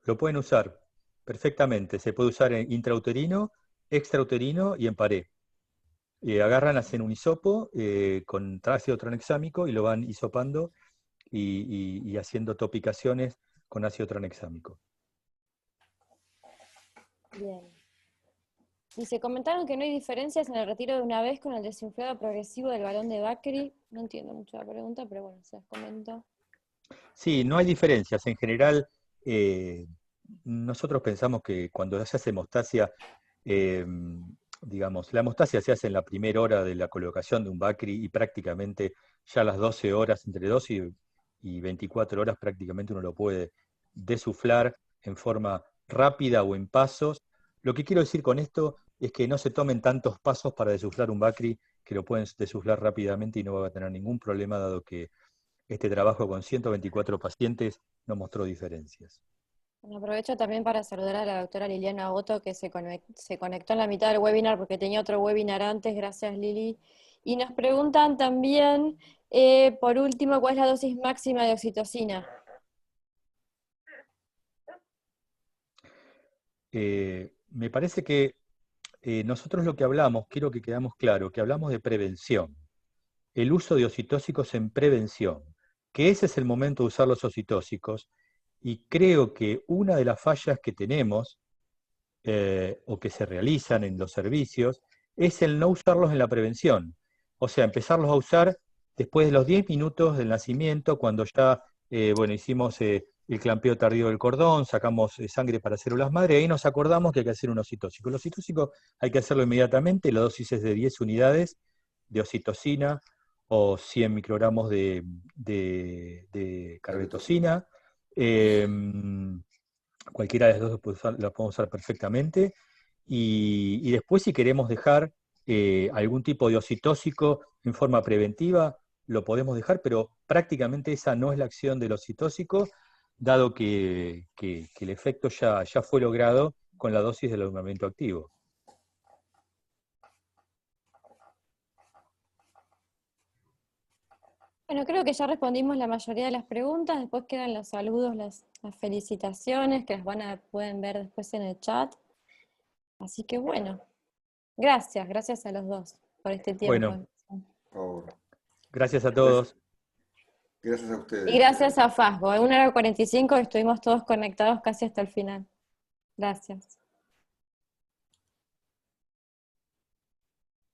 Lo pueden usar perfectamente. Se puede usar en intrauterino, extrauterino y en pared. Agarran, hacen un hisopo con ácido tranexámico y lo van hisopando y haciendo topicaciones con ácido tranexámico. Bien. Dice, comentaron que no hay diferencias en el retiro de una vez con el desinflado progresivo del balón de Bakri. No entiendo mucho la pregunta, pero bueno, se las comento. Sí, no hay diferencias. En general, nosotros pensamos que cuando se hace hemostasia, digamos, la hemostasia se hace en la primera hora de la colocación de un Bakri y prácticamente ya a las 12 horas, entre 12 y 24 horas prácticamente uno lo puede desuflar en forma rápida o en pasos. Lo que quiero decir con esto es que no se tomen tantos pasos para desuflar un Bakri, que lo pueden desuflar rápidamente y no va a tener ningún problema, dado que este trabajo con 124 pacientes no mostró diferencias. Bueno, aprovecho también para saludar a la doctora Liliana Boto, que se conectó en la mitad del webinar porque tenía otro webinar antes. Gracias, Lili. Y nos preguntan también, por último, ¿cuál es la dosis máxima de oxitocina? Me parece que nosotros lo que hablamos, quiero que quedamos claro, que hablamos de prevención. El uso de oxitóxicos en prevención, que ese es el momento de usar los oxitóxicos, y creo que una de las fallas que tenemos, o que se realizan en los servicios, es el no usarlos en la prevención. O sea, empezarlos a usar después de los 10 minutos del nacimiento, cuando ya hicimos el clampeo tardío del cordón, sacamos sangre para células madre, ahí nos acordamos que hay que hacer un ocitóxico. El ocitóxico hay que hacerlo inmediatamente, la dosis es de 10 unidades de oxitocina o 100 microgramos de carbetocina. Cualquiera de las dos la podemos usar perfectamente. Y después, si queremos dejar algún tipo de oxitóxico en forma preventiva, lo podemos dejar, pero prácticamente esa no es la acción del oxitóxico, dado que el efecto ya fue logrado con la dosis del armamento activo. Bueno, creo que ya respondimos la mayoría de las preguntas, después quedan los saludos, las felicitaciones, que las pueden ver después en el chat. Así que bueno, gracias a los dos por este tiempo. Bueno, Por favor. gracias a todos. Gracias a ustedes. Y gracias a FASBO, en 1:45 estuvimos todos conectados casi hasta el final. Gracias.